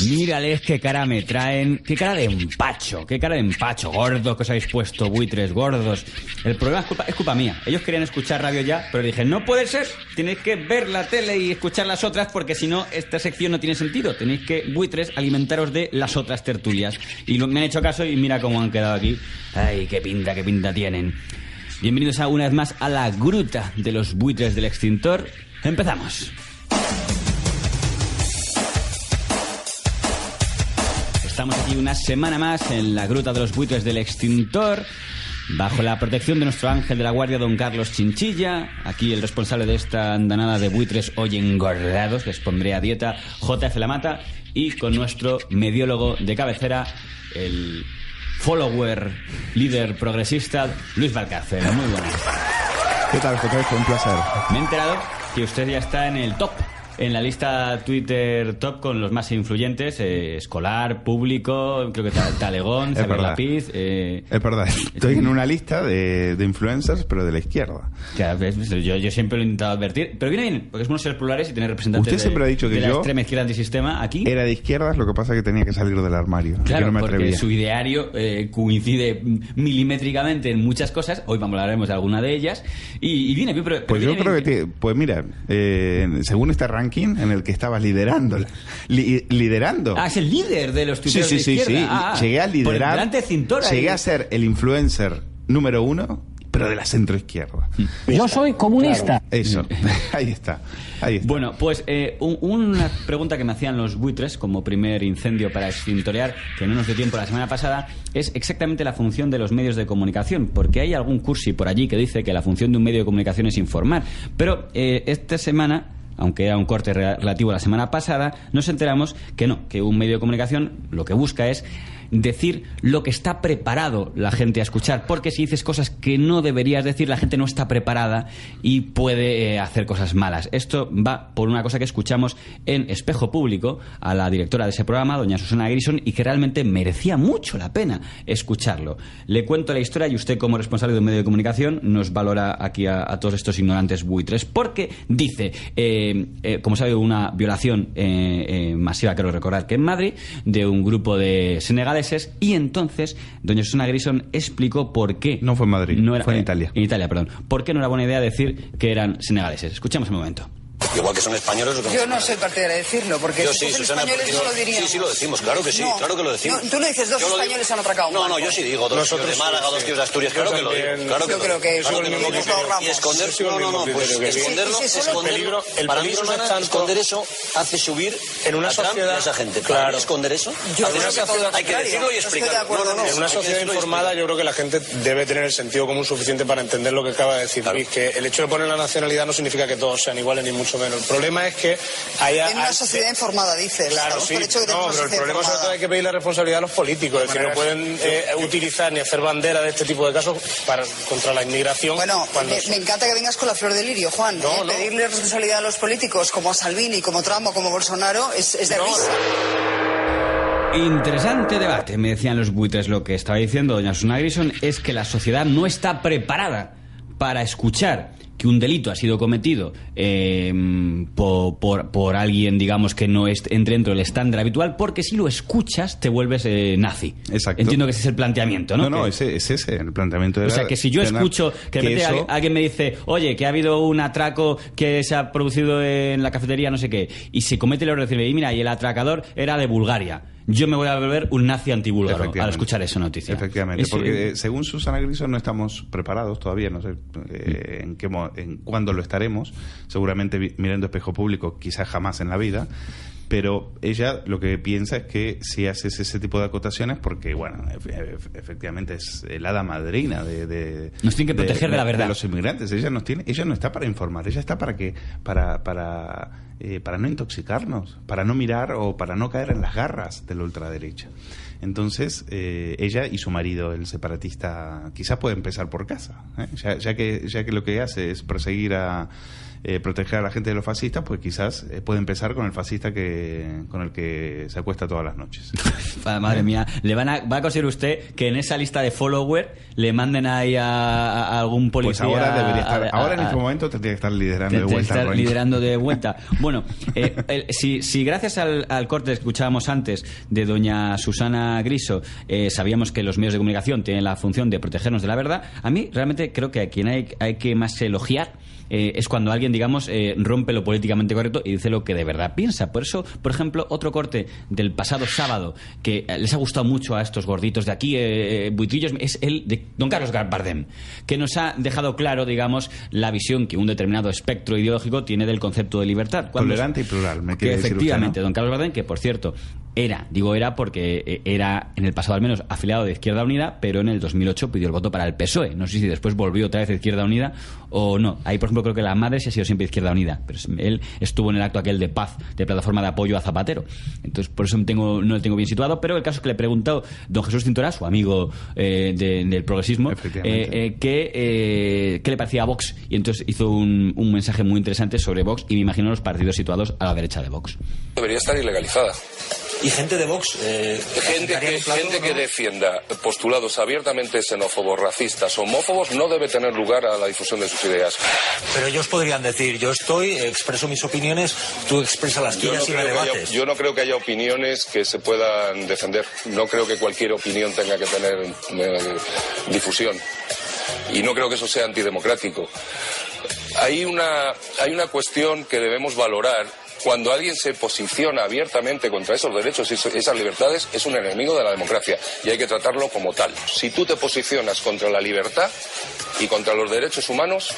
Mírales qué cara me traen, qué cara de empacho, gordos que os habéis puesto, buitres gordos. El problema es culpa mía. Ellos querían escuchar Radio Ya, pero dije, no puede ser, tenéis que ver la tele y escuchar las otras, porque si no, esta sección no tiene sentido. Tenéis que, buitres, alimentaros de las otras tertulias. Y me han hecho caso y mira cómo han quedado aquí. Ay, qué pinta tienen. Bienvenidos una vez más a la gruta de los buitres del extintor. Empezamos. Estamos aquí una semana más en la gruta de los buitres del extintor, bajo la protección de nuestro ángel de la guardia, don Carlos Chinchilla. Aquí el responsable de esta andanada de buitres hoy engordados, les pondré a dieta, JF La Mata, y con nuestro mediólogo de cabecera, el follower, líder progresista, Luis Valcárcel. Muy buenas. ¿Qué tal, JF? Un placer. Me he enterado que usted ya está en el top, en la lista Twitter top con los más influyentes, Escolar, Público, creo que Talegón, Xavier Lapiz. Es verdad, estoy en una lista de influencers, pero de la izquierda. Claro, yo siempre lo he intentado advertir, pero viene bien, porque es bueno ser plurales y tener representantes. Usted siempre ha dicho que de la yo extrema izquierda antisistema aquí. Era de izquierdas, lo que pasa es que tenía que salir del armario. Claro, no me porque atrevía. Su ideario coincide milimétricamente en muchas cosas. Hoy hablaremos de alguna de ellas. Y viene bien, pero pues viene yo creo bien. pues mira, según este ranking en el que estabas liderando. Liderando. Ah, es el líder de los tuiteros de izquierda. Sí. Llegué a liderar. Por delante de Cintora. Llegué a ser el influencer número 1, pero de la centroizquierda. Yo soy comunista. Claro, eso. Ahí está. Bueno, pues una pregunta que me hacían los buitres como primer incendio para extintorear, que no nos dio tiempo la semana pasada, es exactamente la función de los medios de comunicación, porque hay algún cursi por allí que dice que la función de un medio de comunicación es informar, pero esta semana, aunque era un corte relativo a la semana pasada, nos enteramos que no, que un medio de comunicación lo que busca es decir lo que está preparado la gente a escuchar, porque si dices cosas que no deberías decir, la gente no está preparada y puede hacer cosas malas. Esto va por una cosa que escuchamos en Espejo Público a la directora de ese programa, doña Susana Grison, y que realmente merecía mucho la pena escucharlo. Le cuento la historia y usted, como responsable de un medio de comunicación, nos valora aquí a todos estos ignorantes buitres, porque dice, como sabe, una violación masiva, creo recordar que en Madrid, de un grupo de senegaleses, y entonces doña Susana Grison explicó por qué. No fue en Madrid, fue en Italia. En Italia, perdón. ¿Por qué no era buena idea decir que eran senegaleses? Escuchamos un momento. Igual que son españoles. Yo no soy partidaria de decirlo, porque yo si sí, fuesen españoles no lo diríamos. Sí, lo decimos, claro que sí, no, claro que lo decimos. No, tú no dices dos españoles han atracado. No, yo sí digo dos tíos de Málaga, dos tíos de Asturias, claro que lo digo. Claro yo creo que eso nos ahorramos. Y esconderlo, pues esconderlo, para mí esconder eso hace subir en una sociedad a esa gente. Claro. Esconder eso, hay que decirlo y explicarlo. En una sociedad informada yo creo que la gente debe tener el sentido común suficiente para entender lo que acaba de decir Luis, que el hecho de poner la nacionalidad no significa que todos sean iguales ni mucho menos. El problema es que en una sociedad informada, dices. Claro, sí. Pero el problema sobre todo hay que pedir la responsabilidad a los políticos. Es decir, no pueden utilizar ni hacer bandera de este tipo de casos contra la inmigración. Bueno, me encanta que vengas con la flor de lirio, Juan. Pedirle responsabilidad a los políticos, como a Salvini, como Trump o como Bolsonaro, es de risa. Interesante debate, me decían los buitres. Lo que estaba diciendo doña Susana Grison es que la sociedad no está preparada para escuchar que un delito ha sido cometido por alguien, digamos, que no entre dentro del estándar habitual, porque si lo escuchas te vuelves nazi. Exacto. Entiendo que ese es el planteamiento, ¿no? No, ese es el planteamiento de o sea, que si yo escucho que alguien me dice, oye, que ha habido un atraco que se ha producido en la cafetería, no sé qué, y se comete el error de decirme, y mira, y el atracador era de Bulgaria, yo me voy a volver un nazi antibúlgaro al escuchar esa noticia. Efectivamente, porque según Susana Grison no estamos preparados todavía, no sé en cuándo lo estaremos, seguramente mirando Espejo Público, quizás jamás en la vida, pero ella lo que piensa es que si haces ese tipo de acotaciones, porque bueno, efectivamente es el hada madrina nos tiene que proteger de la verdad de los inmigrantes. Ella no está para informar, ella está para no intoxicarnos, para no mirar o para no caer en las garras de la ultraderecha. Entonces, ella y su marido, el separatista, quizás puede empezar por casa, ya que lo que hace es perseguir proteger a la gente de los fascistas, pues quizás puede empezar con el fascista con el que se acuesta todas las noches. Madre mía, va a conseguir usted que en esa lista de followers le manden ahí a algún policía. Pues ahora debería estar, ahora en este momento tendría que estar liderando de vuelta. Bueno, si gracias al corte que escuchábamos antes de doña Susana Griso sabíamos que los medios de comunicación tienen la función de protegernos de la verdad, a mí realmente creo que a quien hay que más elogiar es cuando alguien, digamos, rompe lo políticamente correcto y dice lo que de verdad piensa. Por eso, por ejemplo, otro corte del pasado sábado que les ha gustado mucho a estos gorditos de aquí, buitrillos, es el de don Carlos Bardem, que nos ha dejado claro, digamos, la visión que un determinado espectro ideológico tiene del concepto de libertad. Tolerante y plural, me quiere decir efectivamente, usted, ¿no? Don Carlos Bardem, que por cierto era porque era en el pasado al menos afiliado de Izquierda Unida, pero en el 2008 pidió el voto para el PSOE. No sé si después volvió otra vez a Izquierda Unida o no. Ahí, por ejemplo, creo que la madre sí ha sido siempre Izquierda Unida, pero él estuvo en el acto aquel de paz, de plataforma de apoyo a Zapatero. Entonces, por eso no lo tengo bien situado, pero el caso es que le he preguntado don Jesús Cintora, su amigo del progresismo, qué le parecía a Vox, y entonces hizo un mensaje muy interesante sobre Vox y me imagino los partidos situados a la derecha de Vox. Debería estar ilegalizada. Y gente de Vox, gente que defienda postulados abiertamente xenófobos, racistas, homófobos, no debe tener lugar a la difusión de sus ideas. Pero ellos podrían decir, yo expreso mis opiniones, tú expresas las tuyas y me debates. Yo no creo que haya opiniones que se puedan defender. No creo que cualquier opinión tenga que tener difusión. Y no creo que eso sea antidemocrático. Hay una cuestión que debemos valorar. Cuando alguien se posiciona abiertamente contra esos derechos y esas libertades, es un enemigo de la democracia y hay que tratarlo como tal. Si tú te posicionas contra la libertad y contra los derechos humanos,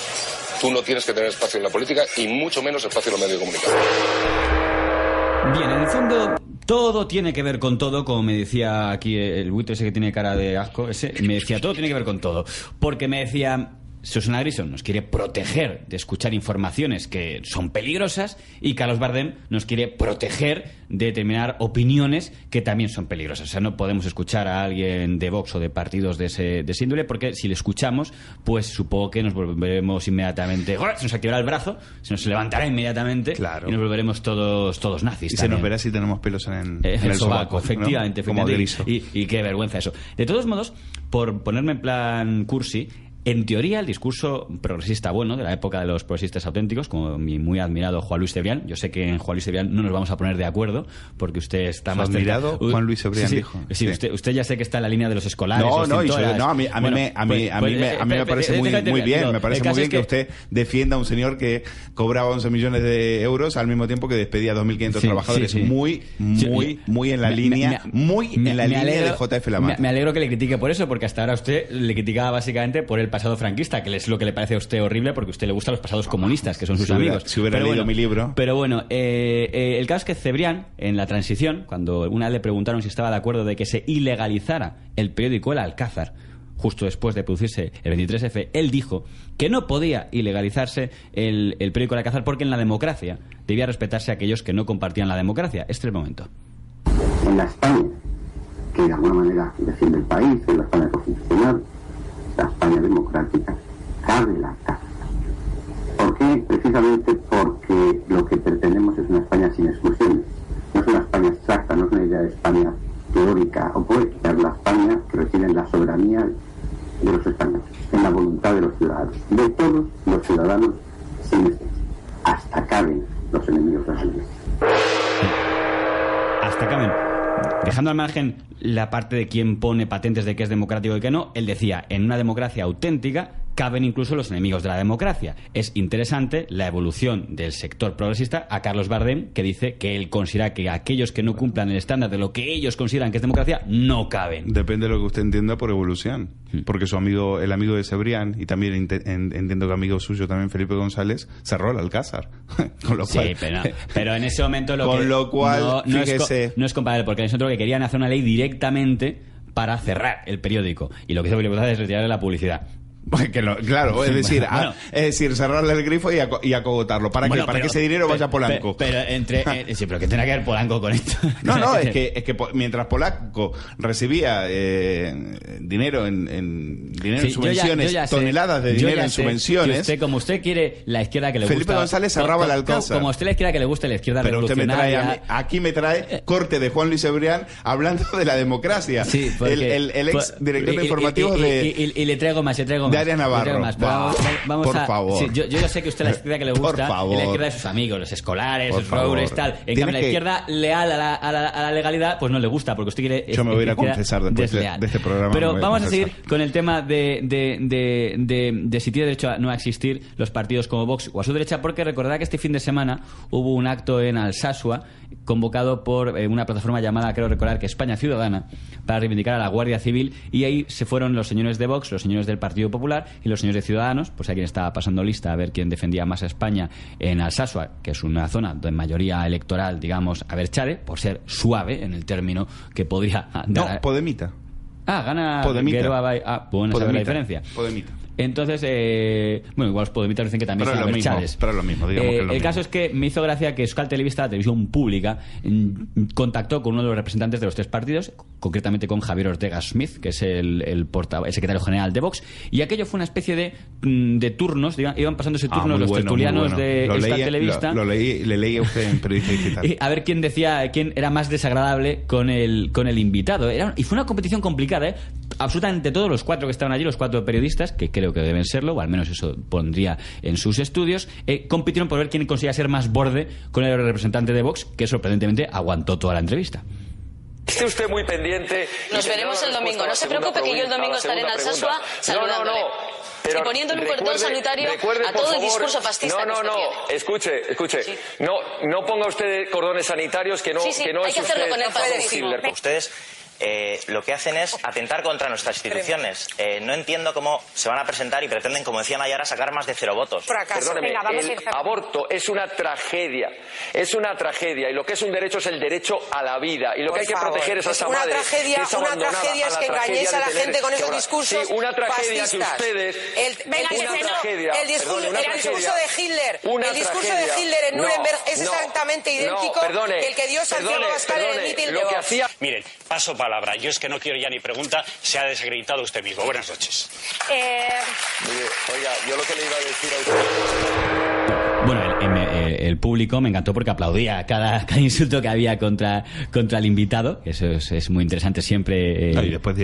tú no tienes que tener espacio en la política y mucho menos espacio en los medios de comunicación. Bien, en el fondo todo tiene que ver con todo, como me decía aquí el buitre ese que tiene cara de asco, me decía todo tiene que ver con todo, porque me decía... Susana Griso nos quiere proteger de escuchar informaciones que son peligrosas y Carlos Bardem nos quiere proteger de determinar opiniones que también son peligrosas. O sea, no podemos escuchar a alguien de Vox o de partidos de ese índole, porque si le escuchamos, pues supongo que nos volveremos inmediatamente... Se nos activará el brazo, se nos levantará inmediatamente, claro, y nos volveremos todos nazis. Y también se nos verá si tenemos pelos en el sobaco, efectivamente, ¿no? Como Griso. Y qué vergüenza eso. De todos modos, por ponerme en plan cursi, en teoría, el discurso progresista bueno de la época de los progresistas auténticos, como mi muy admirado Juan Luis Cebrián, yo sé que en Juan Luis Cebrián no nos vamos a poner de acuerdo, porque usted está más admirado. Juan Luis Cebrián dijo. Sí. Usted ya sé que está en la línea de los escolares. A mí me parece muy bien. Me parece muy bien que usted defienda a un señor que cobraba 11 millones de euros al mismo tiempo que despedía a 2.500 trabajadores. Muy en la línea, de JF Lamarck. Me alegro que le critique por eso, porque hasta ahora usted le criticaba básicamente por el pasado franquista, que es lo que le parece a usted horrible porque a usted le gustan los pasados comunistas, que son sus amigos. Si hubiera leído mi libro. Pero bueno, el caso es que Cebrián, en la transición, cuando una vez le preguntaron si estaba de acuerdo de que se ilegalizara el periódico El Alcázar, justo después de producirse el 23F, él dijo que no podía ilegalizarse el periódico El Alcázar porque en la democracia debía respetarse a aquellos que no compartían la democracia. Este es el momento. En la España, que de alguna manera defiende el país, en la España constitucional, la España democrática, cabe la casa. ¿Por qué? Precisamente porque lo que pretendemos es una España sin exclusiones. No es una España abstracta, no es una idea de España teórica o poética, es la España que reside en la soberanía de los españoles, en la voluntad de los ciudadanos, de todos los ciudadanos sin excepción. Hasta caben los enemigos de la ley. Hasta caben. Dejando al margen la parte de quién pone patentes de qué es democrático y qué no, él decía, en una democracia auténtica caben incluso los enemigos de la democracia. Es interesante la evolución del sector progresista a Carlos Bardem, que dice que él considera que aquellos que no cumplan el estándar de lo que ellos consideran que es democracia no caben. Depende de lo que usted entienda por evolución. Porque el amigo de Cebrián, y también entiendo que amigo suyo también Felipe González, cerró el Alcázar. Con lo cual, pero en ese momento fíjese, no es comparable, porque es otro que querían hacer una ley directamente para cerrar el periódico. Y lo que hizo Felipe González es retirarle la publicidad. Claro, es decir, cerrarle el grifo y acogotarlo. ¿Para qué? Para que ese dinero vaya a Polanco. Pero sí, pero ¿qué tiene que ver Polanco con esto? No, es que mientras Polanco recibía dinero en subvenciones, toneladas de dinero en subvenciones. Como usted quiere la izquierda que le gusta. Felipe González cerraba el Alcázar. Como usted la izquierda que le gusta la izquierda revolucionaria. Pero usted aquí me trae corte de Juan Luis Cebrián hablando de la democracia. Sí, el ex director de informativos y le traigo más. De Arias Navarro. Vamos por favor. Sí, yo sé que usted la izquierda que le gusta es la izquierda de sus amigos, los escolares, los progres, tal. En cambio, la izquierda leal a la legalidad, pues no le gusta, porque usted quiere. Yo me voy a ir a confesar después de este programa. Pero vamos a seguir con el tema de si tiene derecho a no existir los partidos como Vox o a su derecha, porque recordad que este fin de semana hubo un acto en Alsasua convocado por una plataforma llamada, creo recordar, que España Ciudadana, para reivindicar a la Guardia Civil, y ahí se fueron los señores de Vox, los señores del Partido Popular y los señores de Ciudadanos, pues hay quien estaba pasando lista a ver quién defendía más a España en Alsasua, que es una zona de mayoría electoral, digamos, abertzale, por ser suave en el término que podría dar. No, Podemita. Gana Podemita. Bueno, saber la diferencia. Podemita. Entonces, bueno, igual los podemitas dicen que también son abertzales. Pero es lo mismo, digamos que es lo mismo. Caso es que me hizo gracia que Euskal Telebista, la televisión pública, contactó con uno de los representantes de los tres partidos, concretamente con Javier Ortega Smith, que es el secretario general de Vox, y aquello fue una especie de turnos, iban pasándose turnos los tertulianos de Euskal Telebista. Le leí a usted en Periodista Digital. Y a ver quién decía, quién era más desagradable con el invitado. Y fue una competición complicada, absolutamente todos los cuatro que estaban allí, los cuatro periodistas, que creo que deben serlo, o al menos eso pondría en sus estudios, compitieron por ver quién conseguía ser más borde con el representante de Vox, que sorprendentemente aguantó toda la entrevista. Esté usted muy pendiente. Nos veremos el domingo. No se preocupe que yo el domingo estaré en Alsasua saludándole. Pero y poniendo en un cordón sanitario a todo el discurso fascista. Escuche. Sí. No ponga usted cordones sanitarios que no hay es que hacerlo usted con el fascismo. Ustedes lo que hacen es atentar contra nuestras instituciones. No entiendo cómo se van a presentar y pretenden, como decía Nayara, sacar más de 0 votos. Perdóneme, el aborto es una tragedia. Es una tragedia. Y lo que es un derecho es el derecho a la vida. Y lo que hay que proteger es a esa madre. Una tragedia es que engañéis a la gente con esos discursos fascistas. Sí, una tragedia que ustedes... El discurso de Hitler. El discurso de Hitler en Nuremberg es exactamente idéntico que el que dio Santiago Abascal en el mitin de Vox. Miren, paso palabra. Yo es que no quiero ya ni pregunta. Se ha desacreditado usted mismo. Buenas noches. Oiga, yo lo que le iba a decir a usted... Bueno, el público me encantó porque aplaudía cada insulto que había contra el invitado. Eso es muy interesante siempre. Y después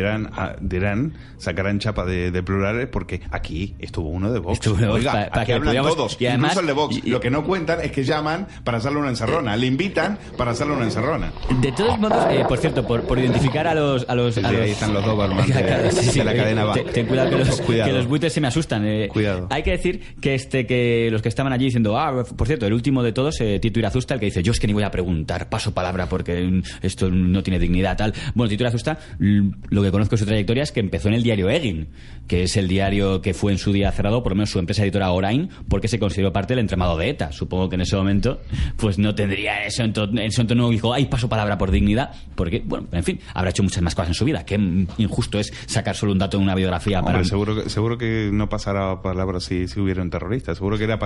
sacarán chapa de plurales porque aquí estuvo uno de Vox. Oiga, para que hablan todos, y además, incluso el de Vox. Lo que no cuentan es que llaman para hacerle una encerrona. Le invitan para hacerle una encerrona. De todos modos, por cierto, por identificar a los ahí están los Doberman de la cadena VAC. Ten cuidado que los buitres se me asustan. Cuidado. Hay que decir que los que estaban allí diciendo, por cierto, el último de todos, Tito Irazusta, el que dice, yo es que ni voy a preguntar, paso palabra porque esto no tiene dignidad, tal. Bueno, Tito Irazusta, lo que conozco de su trayectoria es que empezó en el diario Egin, que es el diario que fue en su día cerrado, por lo menos su empresa editora Orain, porque se consideró parte del entramado de ETA. Supongo que en ese momento pues no tendría eso, entonces no dijo, ay, paso palabra por dignidad, porque, bueno, en fin, habrá hecho muchas más cosas en su vida. Qué injusto es sacar solo un dato en una biografía. Hombre, seguro que no pasará palabra si hubiera un terrorista. Seguro que era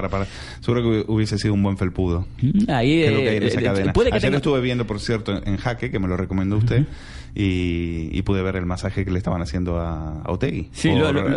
seguro que hubiese sido un buen felpudo. Ahí que es lo que hay en esa cadena. Ayer estuve viendo, por cierto, en Jaque, que me lo recomendó usted, y pude ver el masaje que le estaban haciendo a Otegi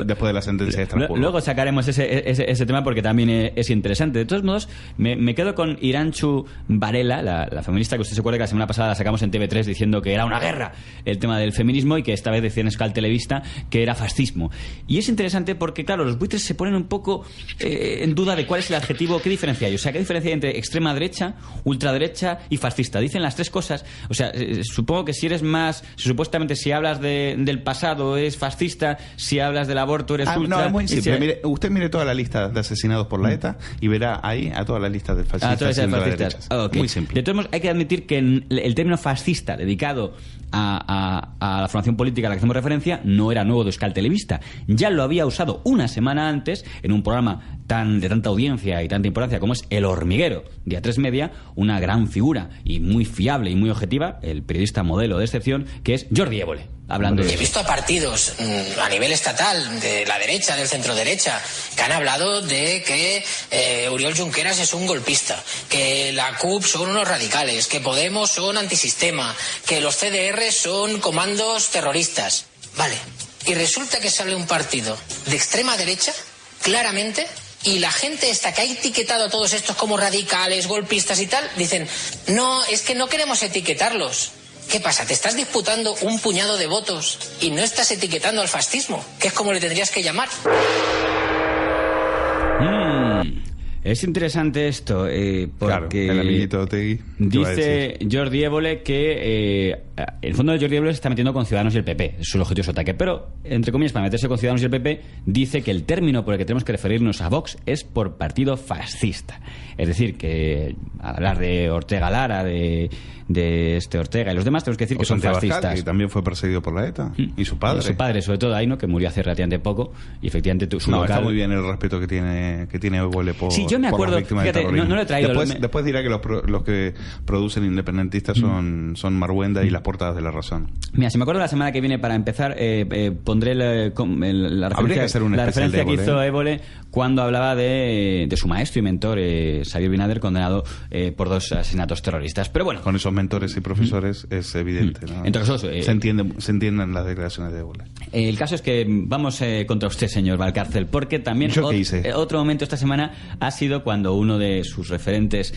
después de la sentencia de Estrasburgo. Luego sacaremos ese tema porque también es interesante. De todos modos, me quedo con Irantxu Varela, la feminista que usted se acuerda que la semana pasada la sacamos en TV3 diciendo que era una guerra el tema del feminismo y que esta vez decía en Euskal Telebista que era fascismo. Y es interesante porque, claro, los buitres se ponen un poco en duda de cuál es el adjetivo, qué diferencia hay. O sea, qué diferencia hay entre extrema derecha, ultraderecha y fascista. Dicen las tres cosas. O sea, supongo que si eres más... Supuestamente si hablas del pasado es fascista, si hablas del aborto eres ultra... No, es muy simple. Usted mire toda la lista de asesinados por la ETA y verá ahí a toda la lista de fascistas y ultraderechas. Okay. Muy simple. De todos modos, hay que admitir que el término fascista dedicado a la formación política a la que hacemos referencia no era nuevo de Euskal Telebista. Ya lo había usado una semana antes en un programa de tanta audiencia y tanta importancia como es El Hormiguero, de A3 Media, una gran figura y muy fiable y muy objetiva, el periodista modelo de excepción, que es Jordi Évole. hablando de He visto a partidos a nivel estatal, de la derecha, del centro derecha, que han hablado de que Oriol Junqueras es un golpista, que la CUP son unos radicales, que Podemos son antisistema, que los CDR son comandos terroristas. Vale, y resulta que sale un partido de extrema derecha, claramente, y la gente esta que ha etiquetado a todos estos como radicales, golpistas y tal, dicen, no, es que no queremos etiquetarlos. ¿Qué pasa? ¿Te estás disputando un puñado de votos y no estás etiquetando al fascismo? Que es como le tendrías que llamar. Es interesante esto, porque claro, el amiguito Otegui dice Jordi Évole que el fondo de Jordi Évole se está metiendo con Ciudadanos y el PP, es el objetivo de su ataque, pero entre comillas, para meterse con Ciudadanos y el PP, dice que el término por el que tenemos que referirnos a Vox es por partido fascista. Es decir, que al hablar de Ortega Lara, de Ortega y los demás, tenemos que decir que son fascistas. Abascal, que también fue perseguido por la ETA, y su padre. Y su padre, sobre todo, ¿no? Que murió hace relativamente poco, y efectivamente su local... está muy bien el respeto que tiene Évole por, sí, yo me acuerdo, por las víctimas del terrorismo. No lo he traído. Después dirá que los que producen independentistas son Marhuenda y las portadas de La Razón. Mira, si me acuerdo la semana que viene, para empezar, pondré la referencia que hizo Évole cuando hablaba de su maestro y mentor, Xavier Binader, condenado por 2 asesinatos terroristas. Pero bueno, con esos mentores y profesores es evidente, ¿no? Entonces, se entienden las declaraciones de Évole. El caso es que vamos contra usted, señor Valcárcel, porque también otro momento esta semana ha sido cuando uno de sus referentes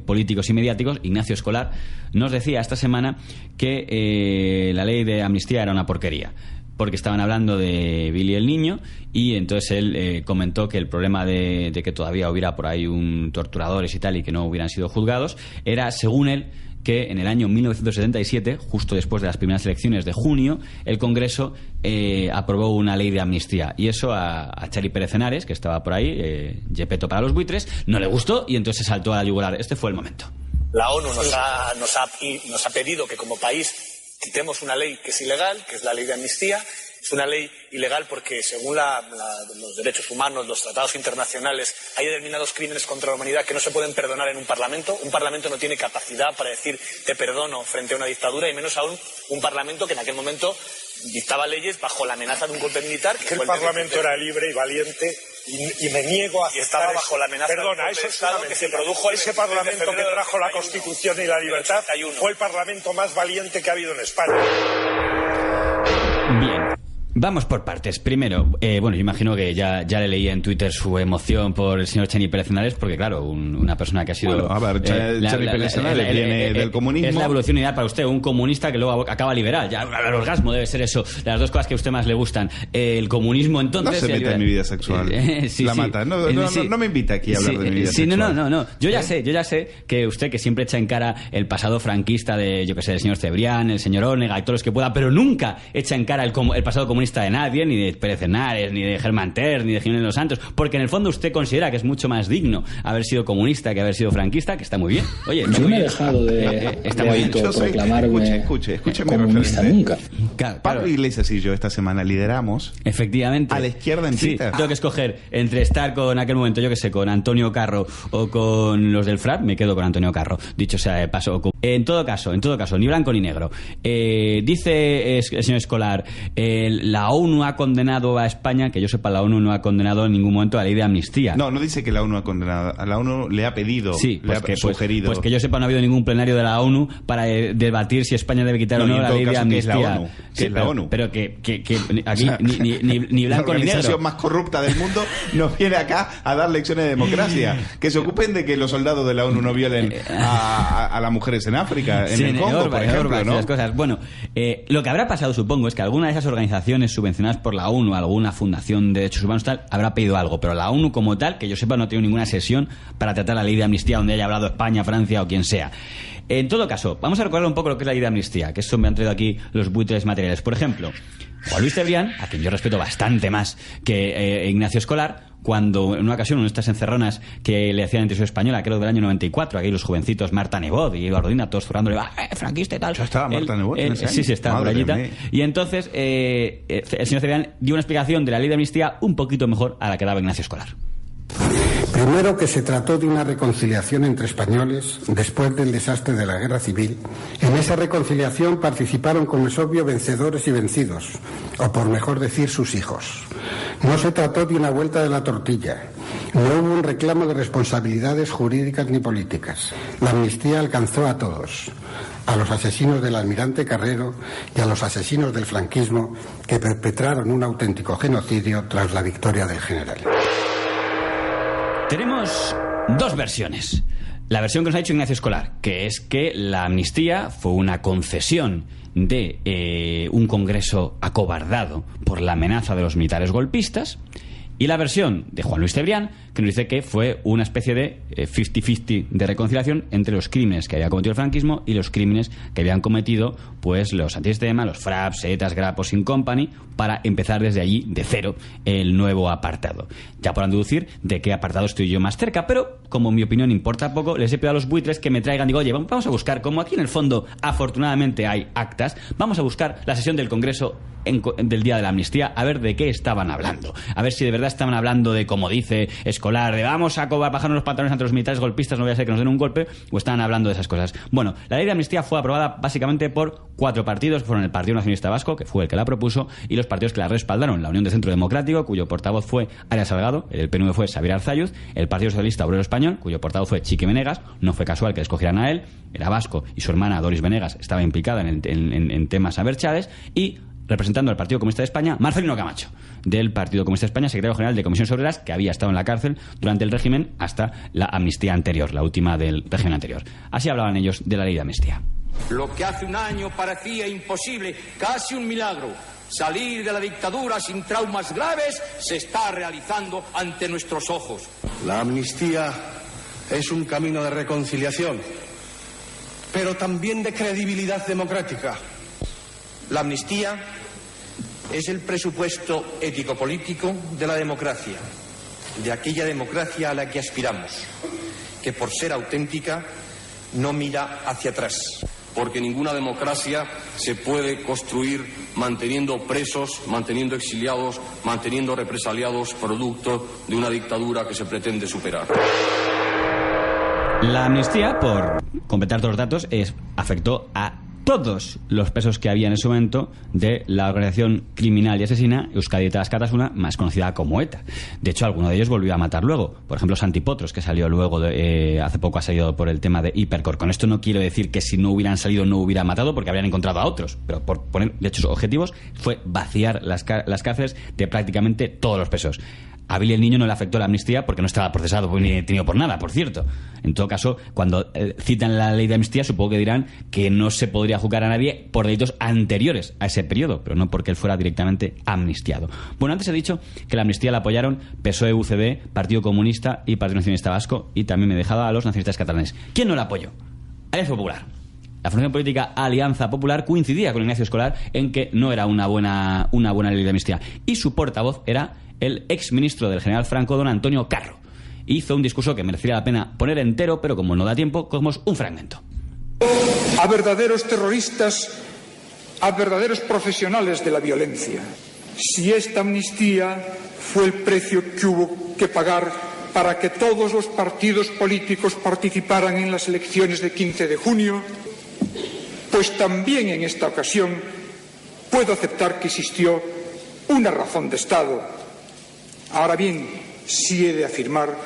políticos y mediáticos, Ignacio Escolar, nos decía esta semana que la ley de amnistía era una porquería, porque estaban hablando de Billy el Niño, y entonces él comentó que el problema de que todavía hubiera por ahí torturadores y tal, y que no hubieran sido juzgados, era, según él, que en el año 1977, justo después de las primeras elecciones de junio, el Congreso aprobó una ley de amnistía, y eso a Chari Pérez Henares, que estaba por ahí, Gepetto para los buitres, no le gustó, y entonces saltó a la yugular. Este fue el momento. La ONU nos ha pedido que como país quitemos una ley que es ilegal, que es la ley de amnistía. Es una ley ilegal porque, según los derechos humanos, los tratados internacionales, hay determinados crímenes contra la humanidad que no se pueden perdonar en un parlamento. Un parlamento no tiene capacidad para decir te perdono frente a una dictadura, y menos aún un parlamento que en aquel momento dictaba leyes bajo la amenaza de un golpe militar. Que el parlamento era libre y valiente y me niego a aceptar estaba bajo la amenaza de un golpe de Estado que se produjo. Ese parlamento que trajo la Constitución y la libertad fue el parlamento más valiente que ha habido en España. Bien. Vamos por partes. Primero, bueno, yo imagino que ya le leía en Twitter su emoción por el señor Chani Pérez Henares, porque claro, una persona que ha sido... Bueno, a ver, Chani Pérez Henares viene del comunismo. Es la evolución ideal para usted, un comunista que luego acaba liberal. Ya el orgasmo debe ser eso, las 2 cosas que a usted más le gustan. El comunismo, entonces... No se meta en mi vida sexual. La mata. No me invita aquí a hablar de mi vida sexual. No. Yo ya sé que usted, que siempre echa en cara el pasado franquista de, yo que sé, el señor Cebrián, el señor Ónega y todos los que pueda, pero nunca echa en cara el pasado comunista de nadie, ni de Pérez Henares, ni de Germán Ter, ni de Jiménez de los Santos, porque en el fondo usted considera que es mucho más digno haber sido comunista que haber sido franquista, que está muy bien. Oye, yo no he dejado de autoproclamarme comunista nunca. Pablo Iglesias y yo esta semana lideramos efectivamente a la izquierda en Twitter. Tengo que escoger entre estar con aquel momento, yo que sé, con Antonio Carro o con los del FRAP. Me quedo con Antonio Carro, dicho sea de paso. En todo caso, ni blanco ni negro. Dice el señor Escolar, la ONU ha condenado a España, que yo sepa, la ONU no ha condenado en ningún momento la ley de amnistía. No dice que la ONU ha condenado, a la ONU le ha pedido, le ha sugerido. Pues que yo sepa, no ha habido ningún plenario de la ONU para debatir si España debe quitar o no la ley de amnistía. ¿Qué es la ONU? Pero que aquí ni blanco ni negro. La organización más corrupta del mundo nos viene acá a dar lecciones de democracia. Que se ocupen de que los soldados de la ONU no violen a las mujeres en África, en el Congo, por ejemplo, ¿no? Las cosas. Bueno, lo que habrá pasado, supongo, es que alguna de esas organizaciones subvencionadas por la ONU, alguna fundación de derechos humanos tal, habrá pedido algo, pero la ONU como tal, que yo sepa, no ha tenido ninguna sesión para tratar la ley de amnistía donde haya hablado España, Francia o quien sea. En todo caso, vamos a recordar un poco lo que es la ley de amnistía, que eso me han traído aquí los buitres materiales. Por ejemplo, Juan Luis Cebrián, a quien yo respeto bastante más que Ignacio Escolar, cuando en una ocasión, en estas encerronas que le hacían en Televisión Española, creo del año 94, aquí los jovencitos Marta Nebot y Eduardo Ordina, todos zurrándole, franquista y tal. ¿Ya estaba Marta Nebot? Sí, estaba por allita. Y entonces el señor Cebrián dio una explicación de la ley de amnistía un poquito mejor a la que daba Ignacio Escolar. Primero, que se trató de una reconciliación entre españoles después del desastre de la Guerra Civil. En esa reconciliación participaron, como es obvio, vencedores y vencidos, o por mejor decir, sus hijos. No se trató de una vuelta de la tortilla. No hubo un reclamo de responsabilidades jurídicas ni políticas. La amnistía alcanzó a todos, a los asesinos del almirante Carrero y a los asesinos del franquismo que perpetraron un auténtico genocidio tras la victoria del general. Tenemos dos versiones. La versión que nos ha dicho Ignacio Escolar, que es que la amnistía fue una concesión de un Congreso acobardado por la amenaza de los militares golpistas, y la versión de Juan Luis Cebrián, que nos dice que fue una especie de 50-50 de reconciliación entre los crímenes que había cometido el franquismo y los crímenes que habían cometido pues los antisistema, los FRAPs, ETAs, Grapos in Company, para empezar desde allí, de cero, el nuevo apartado. Ya podrán deducir de qué apartado estoy yo más cerca, pero como mi opinión importa poco, les he pedido a los buitres que me traigan, digo, oye, vamos a buscar, como aquí en el fondo afortunadamente hay actas, vamos a buscar la sesión del Congreso del día de la amnistía, a ver de qué estaban hablando, a ver si de verdad estaban hablando de, como dice Escolar, de vamos a bajarnos los pantalones ante los militares golpistas, no voy a ser que nos den un golpe, o estaban hablando de esas cosas. Bueno, la ley de amnistía fue aprobada básicamente por 4 partidos, que fueron el Partido Nacionalista Vasco, que fue el que la propuso, y los partidos que la respaldaron: la Unión de Centro Democrático, cuyo portavoz fue Arias Salgado, el PNV fue Xavier Arzayuz, el Partido Socialista Obrero Español, cuyo portavoz fue Chiqui Venegas, no fue casual que le escogieran a él, era vasco, y su hermana Doris Venegas estaba implicada en temas abertzales, y representando al Partido Comunista de España, Marcelino Camacho, del Partido Comunista de España, secretario general de Comisiones Obreras, que había estado en la cárcel durante el régimen hasta la amnistía anterior, la última del régimen anterior. Así hablaban ellos de la ley de amnistía. Lo que hace un año parecía imposible, casi un milagro, salir de la dictadura sin traumas graves, se está realizando ante nuestros ojos. La amnistía es un camino de reconciliación, pero también de credibilidad democrática. La amnistía es el presupuesto ético-político de la democracia, de aquella democracia a la que aspiramos, que por ser auténtica no mira hacia atrás. Porque ninguna democracia se puede construir manteniendo presos, manteniendo exiliados, manteniendo represaliados, producto de una dictadura que se pretende superar. La amnistía, por completar todos los datos, afectó a todos los presos que había en ese momento de la organización criminal y asesina Euskadi Batasuna, más conocida como ETA. De hecho, alguno de ellos volvió a matar luego. Por ejemplo, Santi Potros, que salió luego, hace poco ha salido por el tema de Hipercor. Con esto no quiero decir que si no hubieran salido no hubiera matado, porque habrían encontrado a otros. Pero por poner hechos objetivos, fue vaciar las cárceles de prácticamente todos los presos. A Billy el Niño no le afectó la amnistía porque no estaba procesado ni detenido por nada, por cierto. En todo caso, cuando citan la ley de amnistía, supongo que dirán que no se podría juzgar a nadie por delitos anteriores a ese periodo, pero no porque él fuera directamente amnistiado. Bueno, antes he dicho que la amnistía la apoyaron PSOE, UCD, Partido Comunista y Partido Nacionalista Vasco, y también me he dejado a los nacionalistas catalanes. ¿Quién no la apoyó? Alianza Popular. La formación política Alianza Popular coincidía con Ignacio Escolar en que no era una buena ley de amnistía, y su portavoz era el exministro del general Franco, don Antonio Carro. Hizo un discurso que merecería la pena poner entero, pero como no da tiempo, cogemos un fragmento. A verdaderos terroristas, a verdaderos profesionales de la violencia. Si esta amnistía fue el precio que hubo que pagar para que todos los partidos políticos participaran en las elecciones de 15 de junio, pues también en esta ocasión puedo aceptar que existió una razón de Estado. Ahora bien, sí he de afirmar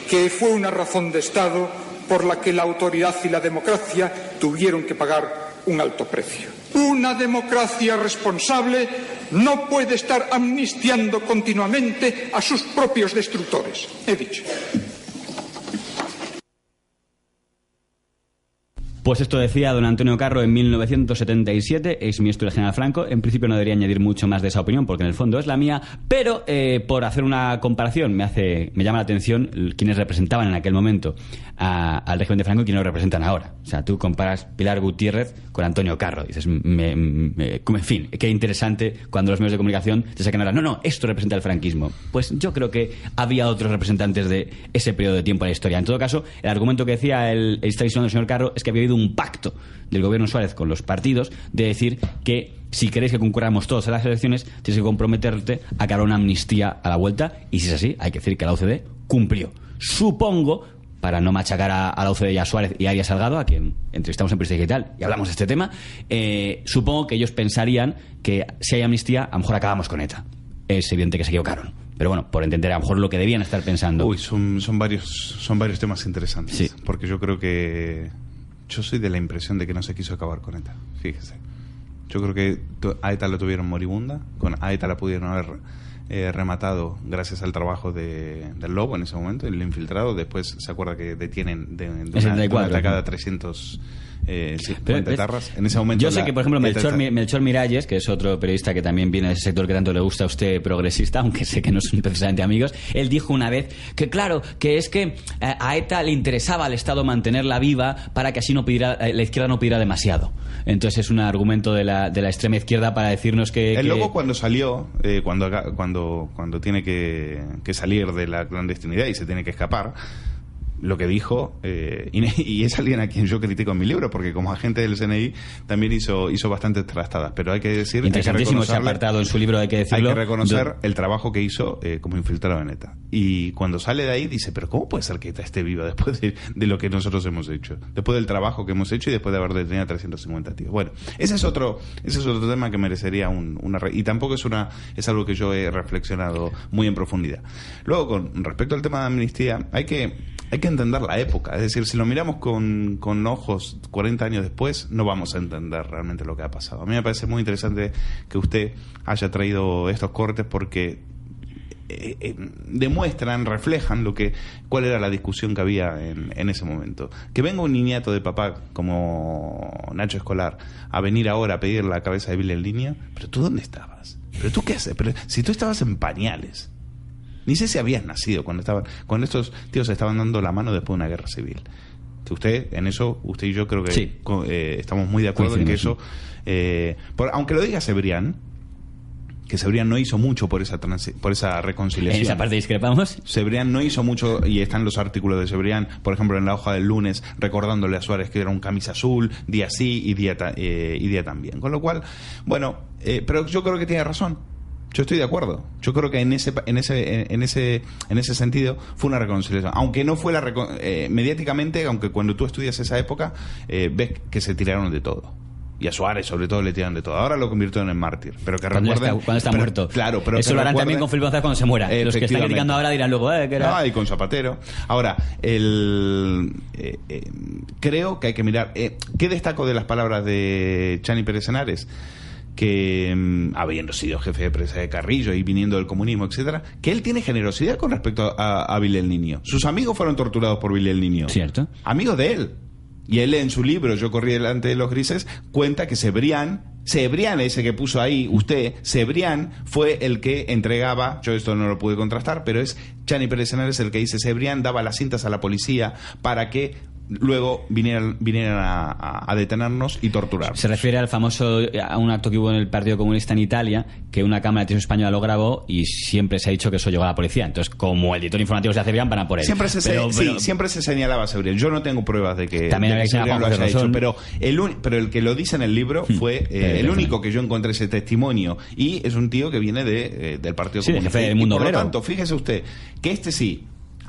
que fue una razón de Estado por la que la autoridad y la democracia tuvieron que pagar un alto precio. Una democracia responsable no puede estar amnistiando continuamente a sus propios destructores. He dicho. Pues esto decía don Antonio Carro en 1977, exministro del general Franco. En principio no debería añadir mucho más de esa opinión, porque en el fondo es la mía, pero por hacer una comparación me llama la atención quienes representaban en aquel momento al régimen de Franco y quienes lo representan ahora. O sea, tú comparas Pilar Gutiérrez con Antonio Carro, dices, en fin, qué interesante cuando los medios de comunicación te sacan ahora, no, esto representa el franquismo. Pues yo creo que había otros representantes de ese periodo de tiempo en la historia. En todo caso, el argumento que decía el extradición del señor Carro es que había habido un pacto del gobierno Suárez con los partidos de decir que si queréis que concurramos todos a las elecciones, tienes que comprometerte a que habrá una amnistía a la vuelta, y si es así, hay que decir que la UCD cumplió. supongo, para no machacar a la OCDE y a Suárez y a Arias Salgado, a quien entrevistamos en Periodista Digital y hablamos de este tema, supongo que ellos pensarían que si hay amnistía, a lo mejor acabamos con ETA. Es evidente que se equivocaron. Pero bueno, por entender a lo mejor lo que debían estar pensando. Son varios temas interesantes. Sí. Porque yo creo que... Yo soy de la impresión de que no se quiso acabar con ETA. Fíjese. Yo creo que a ETA lo tuvieron moribunda. A ETA la pudieron haber rematado gracias al trabajo del Lobo en ese momento, el infiltrado. Después se acuerda que detienen de una atacada 300 etarras. En ese momento yo sé que, por ejemplo, Melchor Miralles, que es otro periodista que también viene de ese sector que tanto le gusta a usted, progresista, aunque sé que no son precisamente amigos, él dijo una vez que claro, que es que a ETA le interesaba al Estado mantenerla viva para que así la izquierda no pidiera demasiado. Entonces es un argumento de la extrema izquierda para decirnos que... El Lobo cuando salió, cuando tiene que salir de la clandestinidad y se tiene que escapar, lo que dijo, y es alguien a quien yo critico en mi libro, porque como agente del CNI también hizo bastantes trastadas, pero hay que decir... Interesantísimo ese apartado en su libro, hay que decirlo. Hay que reconocer el trabajo que hizo como infiltrado en ETA. Y cuando sale de ahí dice, pero ¿cómo puede ser que ETA esté viva después de lo que nosotros hemos hecho? Después del trabajo que hemos hecho y después de haber detenido a 350 tíos. Bueno, ese es otro tema que merecería y tampoco es algo que yo he reflexionado muy en profundidad. Luego, con respecto al tema de amnistía, hay que entender la época. Es decir, si lo miramos con ojos 40 años después, no vamos a entender realmente lo que ha pasado. A mí me parece muy interesante que usted haya traído estos cortes porque reflejan cuál era la discusión que había en ese momento. Que venga un niñato de papá como Nacho Escolar a venir ahora a pedir la cabeza de Vila en línea, pero ¿tú dónde estabas? ¿Pero tú qué haces? Pero si tú estabas en pañales. Ni sé si habías nacido cuando estos tíos se estaban dando la mano después de una guerra civil. Usted y yo creo que sí, estamos muy de acuerdo en que eso... aunque lo diga Cebrián, que Cebrián no hizo mucho por esa reconciliación. ¿En esa parte discrepamos? Cebrián no hizo mucho, y están los artículos de Cebrián, por ejemplo, en la hoja del lunes, recordándole a Suárez que era un camisa azul, día sí y día también. Con lo cual, bueno, pero yo creo que tiene razón. Yo estoy de acuerdo. Yo creo que en ese sentido fue una reconciliación. Aunque no fue mediáticamente, aunque cuando tú estudias esa época, ves que se tiraron de todo. Y a Suárez, sobre todo, le tiran de todo. Ahora lo convirtieron en mártir. Pero que recuerden... Cuando está muerto. Claro, pero eso lo harán también con Felipe González cuando se muera. Los que están criticando ahora dirán luego... que era... y con Zapatero. Ahora, creo que hay que mirar... ¿Qué destaco de las palabras de Chani Pérez Henares? Que habiendo sido jefe de prensa de Carrillo y viniendo del comunismo, etcétera, que él tiene generosidad con respecto a Vilel Niño. Sus amigos fueron torturados por Vilel Niño. Cierto. Amigos de él. Y él en su libro, Yo corrí delante de los grises, cuenta que Cebrián, ese que puso ahí usted, Cebrián fue el que entregaba, yo esto no lo pude contrastar, pero es Chani Pérez Henares el que dice, Cebrián daba las cintas a la policía para que luego vinieran a detenernos y torturar. Se refiere a un acto que hubo en el Partido Comunista en Italia, que una cámara de televisión española lo grabó y siempre se ha dicho que eso llegó a la policía. Entonces, como el editor informativo se hace bien, van a por él. Siempre se señalaba a Cebrián. Yo no tengo pruebas de que Cebrián lo haya hecho, pero el que lo dice en el libro fue el único que yo encontré ese testimonio, y es un tío que viene del Partido Comunista. Jefe del mundo por obrero. Lo tanto, fíjese usted que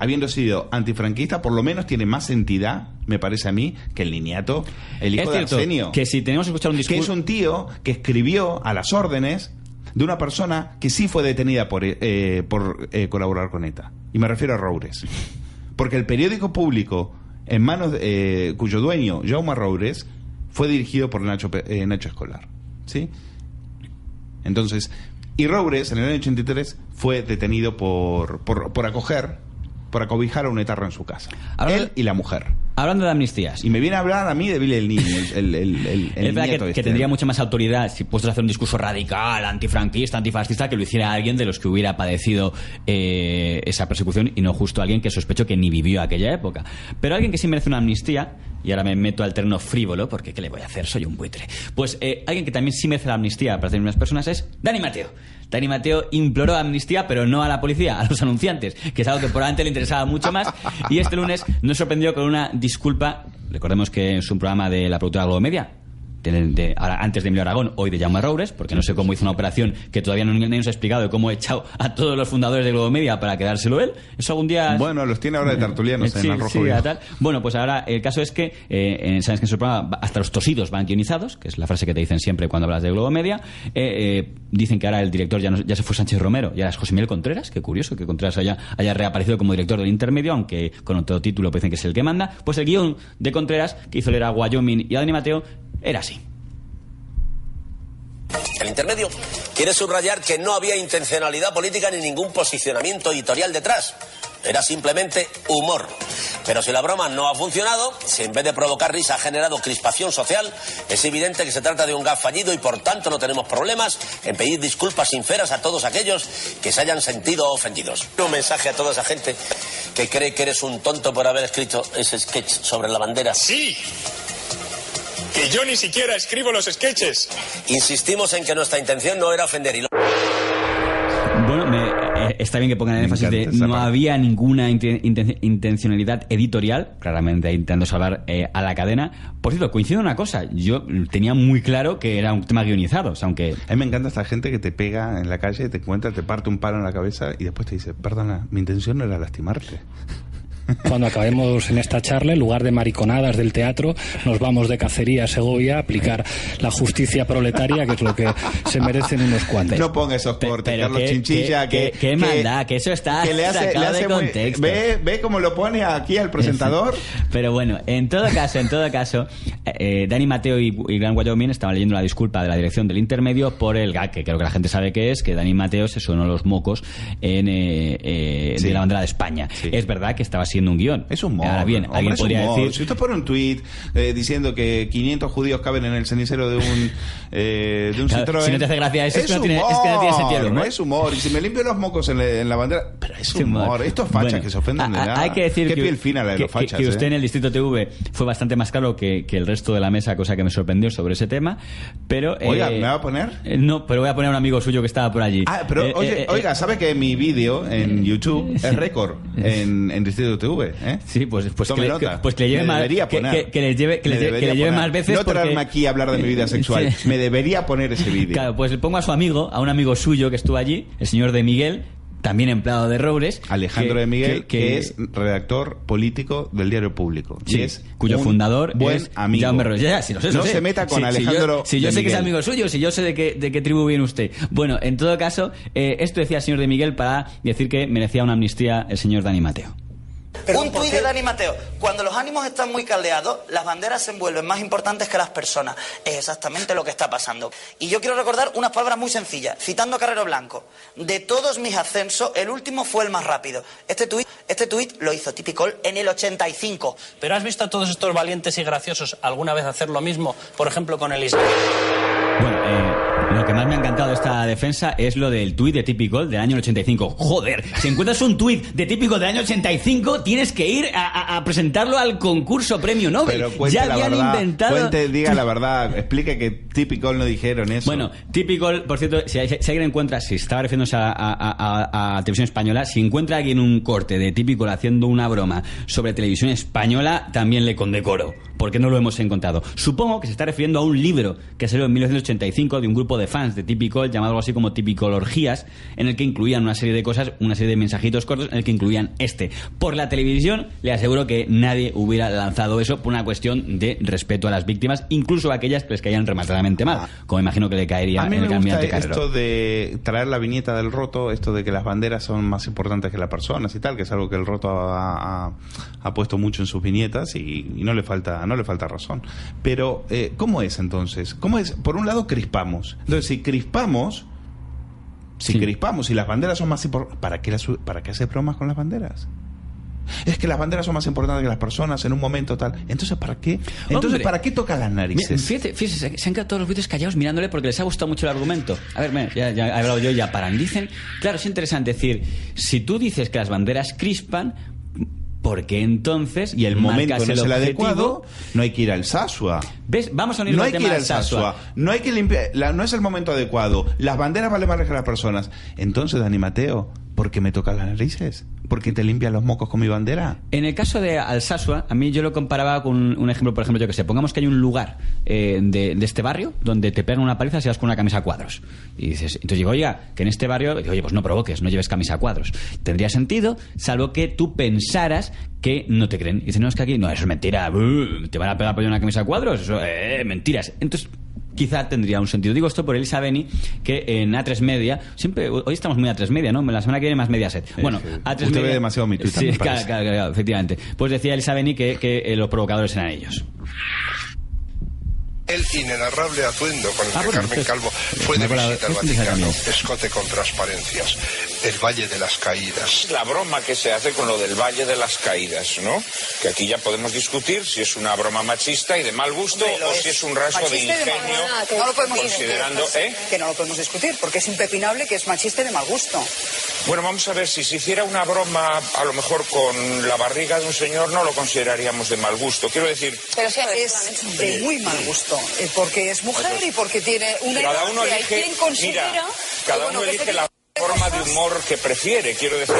habiendo sido antifranquista, por lo menos tiene más entidad, me parece a mí, que el niñato, el hijo de Arsenio. Que si tenemos que escuchar un discurso... Que es un tío que escribió a las órdenes de una persona que sí fue detenida por colaborar con ETA. Y me refiero a Roures. Porque el periódico público, en manos cuyo dueño, Jaume Roures, fue dirigido por Nacho Escolar. ¿Sí? Entonces, y Roures, en el año 83, fue detenido por acobijar a un etarra en su casa. Él y la mujer. Hablando de amnistías. Y me viene a hablar a mí de Vilel Niño, el nieto que tendría mucha más autoridad si puestos a hacer un discurso radical, antifranquista, antifascista, que lo hiciera alguien de los que hubiera padecido esa persecución y no justo alguien que sospecho que ni vivió aquella época. Pero alguien que sí merece una amnistía, y ahora me meto al terreno frívolo, porque ¿qué le voy a hacer? Soy un buitre. Pues alguien que también sí merece la amnistía para hacer unas personas es Dani Mateo. Dani Mateo imploró amnistía, pero no a la policía, a los anunciantes, que es algo que probablemente le interesaba mucho más. Y este lunes nos sorprendió con una disculpa. Recordemos que es un programa de la productora Globo Media, ahora, antes de Emilio Aragón, hoy de Jaume Roures, porque no sé cómo hizo una operación que todavía no nos ha explicado de cómo ha echado a todos los fundadores de Globo Media para quedárselo él. Eso algún día... Bueno, los tiene ahora de tertulianos en el Rojo Vivo. Tal. Bueno, pues ahora el caso es que, sabes que en su programa hasta los tosidos van guionizados, que es la frase que te dicen siempre cuando hablas de Globo Media. Dicen que ahora el director ya se fue Sánchez Romero y ahora es José Miguel Contreras. Qué curioso que Contreras haya reaparecido como director del Intermedio, aunque con otro título dicen que es el que manda. Pues el guión de Contreras, que hizo leer a Wyoming y a Dani Mateo, era así. El Intermedio quiere subrayar que no había intencionalidad política ni ningún posicionamiento editorial detrás. Era simplemente humor. Pero si la broma no ha funcionado, si en vez de provocar risa ha generado crispación social, es evidente que se trata de un gaf fallido y por tanto no tenemos problemas en pedir disculpas sinceras a todos aquellos que se hayan sentido ofendidos. Un mensaje a toda esa gente que cree que eres un tonto por haber escrito ese sketch sobre la bandera. ¡Sí! Que yo ni siquiera escribo los sketches. Insistimos en que nuestra intención no era ofender y Bueno, está bien que pongan el énfasis de no había ninguna intencionalidad editorial, claramente intentando salvar a la cadena. Por cierto, coincido en una cosa, yo tenía muy claro que era un tema guionizado, o sea, aunque... A mí me encanta esta gente que te pega en la calle, te encuentra, te parte un palo en la cabeza y después te dice, perdona, mi intención no era lastimarte. Cuando acabemos en esta charla, en lugar de mariconadas del teatro, nos vamos de cacería a Segovia a aplicar la justicia proletaria, que es lo que se merecen unos cuantos. No ponga esos cortes, Carlos Chinchilla. ¿Qué maldad? Que eso está sacado de contexto. ¿Ve cómo lo pone aquí al presentador? Pero bueno, en todo caso, Dani Mateo y Gran Wyoming estaban leyendo la disculpa de la dirección del Intermedio por el gag, que creo que la gente sabe que es, que Dani Mateo se sonó los mocos de la bandera de España. Sí. Es verdad que estaba siendo un guión. Es humor. Ahora bien, alguien podría decir... Si usted pone un tuit diciendo que 500 judíos caben en el cenicero de un Citroën... Si no te hace gracia eso, es que no tiene sentido. No es humor. Y si me limpio los mocos en la bandera... Pero es humor. Estos fachas que se ofenden de nada. Hay que decir qué piel fina la de los fachas. Que usted en el Distrito TV fue bastante más claro que el resto de la mesa, cosa que me sorprendió sobre ese tema. Pero... Oiga, ¿me va a poner? No, pero voy a poner a un amigo suyo que estaba por allí. Pero oiga, ¿sabe que mi vídeo en YouTube es récord en Distrito TV? Sí, pues que le lleve más, que le lleve más veces. No traerme aquí a hablar de mi vida sexual. Sí. Me debería poner ese vídeo. Claro, pues le pongo a un amigo suyo que estuvo allí, el señor de Miguel, también empleado de Roures, Alejandro de Miguel, que es redactor político del Diario Público, sí, y es cuyo fundador buen es amigo. Jaume Roures. No se meta con Alejandro. Si yo sé que es amigo suyo, si yo sé de qué tribu viene usted. Bueno, en todo caso, esto decía el señor de Miguel para decir que merecía una amnistía el señor Dani Mateo. Un tuit de Dani Mateo. Cuando los ánimos están muy caldeados, las banderas se envuelven más importantes que las personas. Es exactamente lo que está pasando. Y yo quiero recordar unas palabras muy sencillas, citando a Carrero Blanco. De todos mis ascensos, el último fue el más rápido. Este tuit lo hizo Tipicol en el 85. ¿Pero has visto a todos estos valientes y graciosos alguna vez hacer lo mismo, por ejemplo, con el Islam? Bueno, lo que más me ha encantado de esta defensa es lo del tuit de Tipicol del año 85. Joder, si encuentras un tuit de Tipicol del año 85, tienes que ir a presentarlo al concurso Premio Nobel. Pero ya habían inventado... diga la verdad, explique que Tipicol no dijeron eso. Bueno, Tipicol, por cierto, si alguien encuentra, si estaba refiriéndose a Televisión Española, si encuentra a alguien un corte de Tipicol haciendo una broma sobre Televisión Española, también le condecoro, porque no lo hemos encontrado. Supongo que se está refiriendo a un libro que salió en 1985 de un grupo de fans de Tipicol llamado algo así como Tipicolorgías, en el que incluían una serie de cosas, una serie de mensajitos cortos en el que incluían por la televisión le aseguro que nadie hubiera lanzado eso por una cuestión de respeto a las víctimas, incluso a aquellas que les caían rematadamente mal, como imagino que le caería en el almirante Carrero. Esto de traer la viñeta del Roto, esto de que las banderas son más importantes que las personas y tal, que es algo que el Roto ha puesto mucho en sus viñetas y no le falta razón. Pero ¿cómo es entonces? ¿Cómo es? Por un lado crispamos. Entonces, si crispamos y las banderas son más importantes, ¿para qué hacer bromas con las banderas? Es que las banderas son más importantes que las personas en un momento tal. Entonces, ¿para qué? ¿Para qué toca las narices? Fíjese, se han quedado todos los vídeos callados mirándole porque les ha gustado mucho el argumento. A ver, ya he hablado yo, ya paran. Dicen, claro, es interesante decir, si tú dices que las banderas crispan, porque entonces y el momento no es el adecuado, no hay que ir al Sasua. ¿Ves? Vamos a unirlo al tema del Sasua. No hay que limpiar, no es el momento adecuado. Las banderas valen más que las personas. Entonces, Dani Mateo, Porque me tocan las narices. Porque te limpian los mocos con mi bandera. En el caso de Alsasua, a mí yo lo comparaba con un ejemplo, por ejemplo, yo que sé, pongamos que hay un lugar de este barrio donde te pegan una paliza si vas con una camisa a cuadros. Y dices, entonces digo, oiga, que en este barrio, digo, oye, pues no provoques, no lleves camisa a cuadros. Tendría sentido, salvo que tú pensaras que no te creen. Y dicen, no, es que aquí, no, eso es mentira, te van a pegar por una camisa a cuadros, eso, mentiras. Entonces, quizá tendría un sentido. Digo esto por Elisa Beni, que en A3 Media, siempre, hoy estamos muy A3 Media, ¿no? La semana que viene más Mediaset. Bueno, A3 Usted Media, ve demasiado mi Twitter, sí, claro, efectivamente. Pues decía Elisa Beni que los provocadores eran ellos. El inenarrable atuendo con el que Carmen Calvo fue de visita al Vaticano, escote con transparencias, el Valle de las Caídas. La broma que se hace con lo del Valle de las Caídas, ¿no? Que aquí ya podemos discutir si es una broma machista y de mal gusto o si es un rasgo de ingenio, no lo podemos considerando... Que no lo podemos discutir, porque es impepinable que es machista y de mal gusto. Bueno, vamos a ver, si se hiciera una broma a lo mejor con la barriga de un señor, no lo consideraríamos de mal gusto. Quiero decir... Pero sí, es de muy mal gusto, porque es mujer y porque tiene una edad cada uno que elige, hay quien considera... Mira, cada uno elige la forma de humor que prefiere, quiero decir...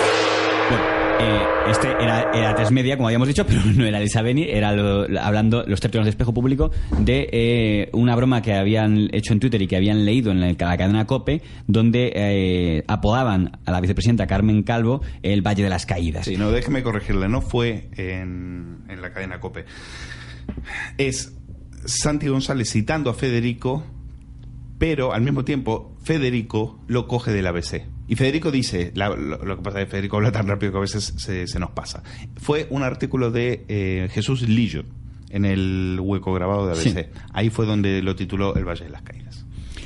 Este era A3 Media, como habíamos dicho, pero no era Elisa Beni, era hablando los términos de Espejo Público de una broma que habían hecho en Twitter y que habían leído en la cadena COPE, donde apodaban a la vicepresidenta Carmen Calvo el Valle de las Caídas. Sí, no, déjeme corregirle, no fue en la cadena COPE. Es Santi González citando a Federico, pero al mismo tiempo Federico lo coge del ABC. Y Federico dice, lo que pasa es que Federico habla tan rápido que a veces se nos pasa. Fue un artículo de Jesús Lillo en el hueco grabado de ABC. Sí. Ahí fue donde lo tituló El Valle de las Caídas.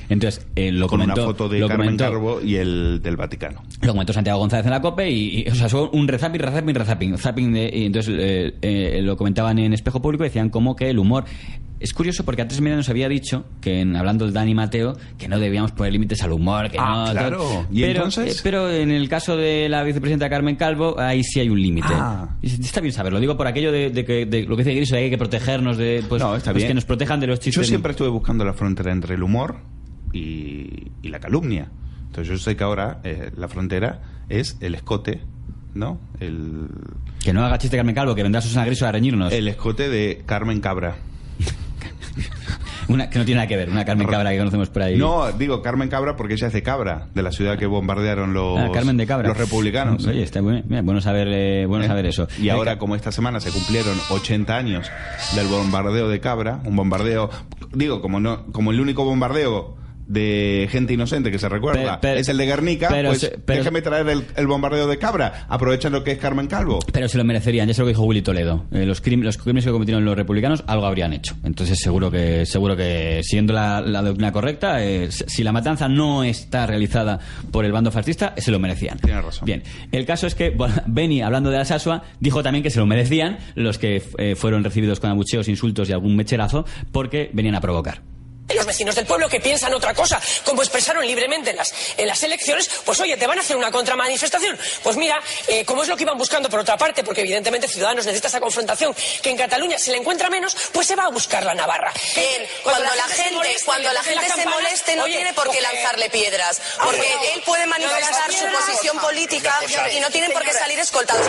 Entonces, lo con comentó, una foto de Carmen Calvo y el del Vaticano. Lo comentó Santiago González en la COPE y o sea, son un zapping y entonces lo comentaban en Espejo Público y decían como que el humor... Es curioso porque A3 Media nos había dicho que hablando del Dani Mateo que no debíamos poner límites al humor, que no, claro. Todo. ¿Y entonces? Pero en el caso de la vicepresidenta Carmen Calvo, ahí sí hay un límite. Está bien saberlo, digo por aquello de lo que dice Griso, hay que protegernos de no, está bien. Que nos protejan de los chistes. Yo siempre estuve buscando la frontera entre el humor y la calumnia. Entonces yo sé que ahora la frontera es el escote, ¿no? Que no haga chiste Carmen Calvo, que vendrá Susana Griso a reñirnos. El escote de Carmen Cabra. Una que no tiene nada que ver, una Carmen Cabra que conocemos por ahí. No, digo Carmen Cabra porque ella es de Cabra, de la ciudad que bombardearon Carmen de Cabra. Los republicanos. Oye, está bueno saber saber eso. Y ahora, como esta semana se cumplieron 80 años del bombardeo de Cabra, un bombardeo, digo, como el único bombardeo de gente inocente que se recuerda es el de Guernica, pues déjeme traer el bombardeo de Cabra, aprovechando que es Carmen Calvo. Pero se lo merecerían, ya sé lo que dijo Willy Toledo. Los crímenes que cometieron los republicanos algo habrían hecho. Entonces seguro que siendo la doctrina correcta, si la matanza no está realizada por el bando fascista, se lo merecían. Tiene razón. Bien, el caso es que Beni, hablando de Alsasua, dijo también que se lo merecían los que fueron recibidos con abucheos, insultos y algún mecherazo porque venían a provocar. Los vecinos del pueblo que piensan otra cosa, como expresaron libremente en las elecciones, pues oye, te van a hacer una contramanifestación. Pues mira, como es lo que iban buscando por otra parte, porque evidentemente Ciudadanos necesita esa confrontación, que en Cataluña se le encuentra menos, pues se va a buscar la Navarra. Cuando la gente se moleste no tiene por qué lanzarle piedras, porque él puede manifestar su posición política y no tienen por qué salir escoltados.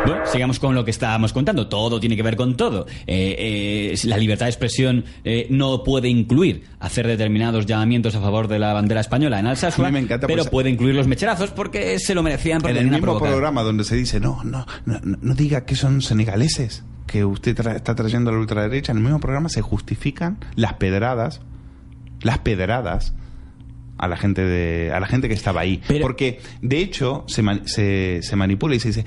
Bueno, sigamos con lo que estábamos contando. Todo tiene que ver con todo. La libertad de expresión no puede incluir hacer determinados llamamientos a favor de la bandera española en Alsasua, pero puede incluir los mecherazos porque se lo merecían. En el mismo programa donde se dice no diga que son senegaleses, que usted está trayendo a la ultraderecha, en el mismo programa se justifican las pedradas a la gente que estaba ahí. Porque de hecho se manipula y se dice,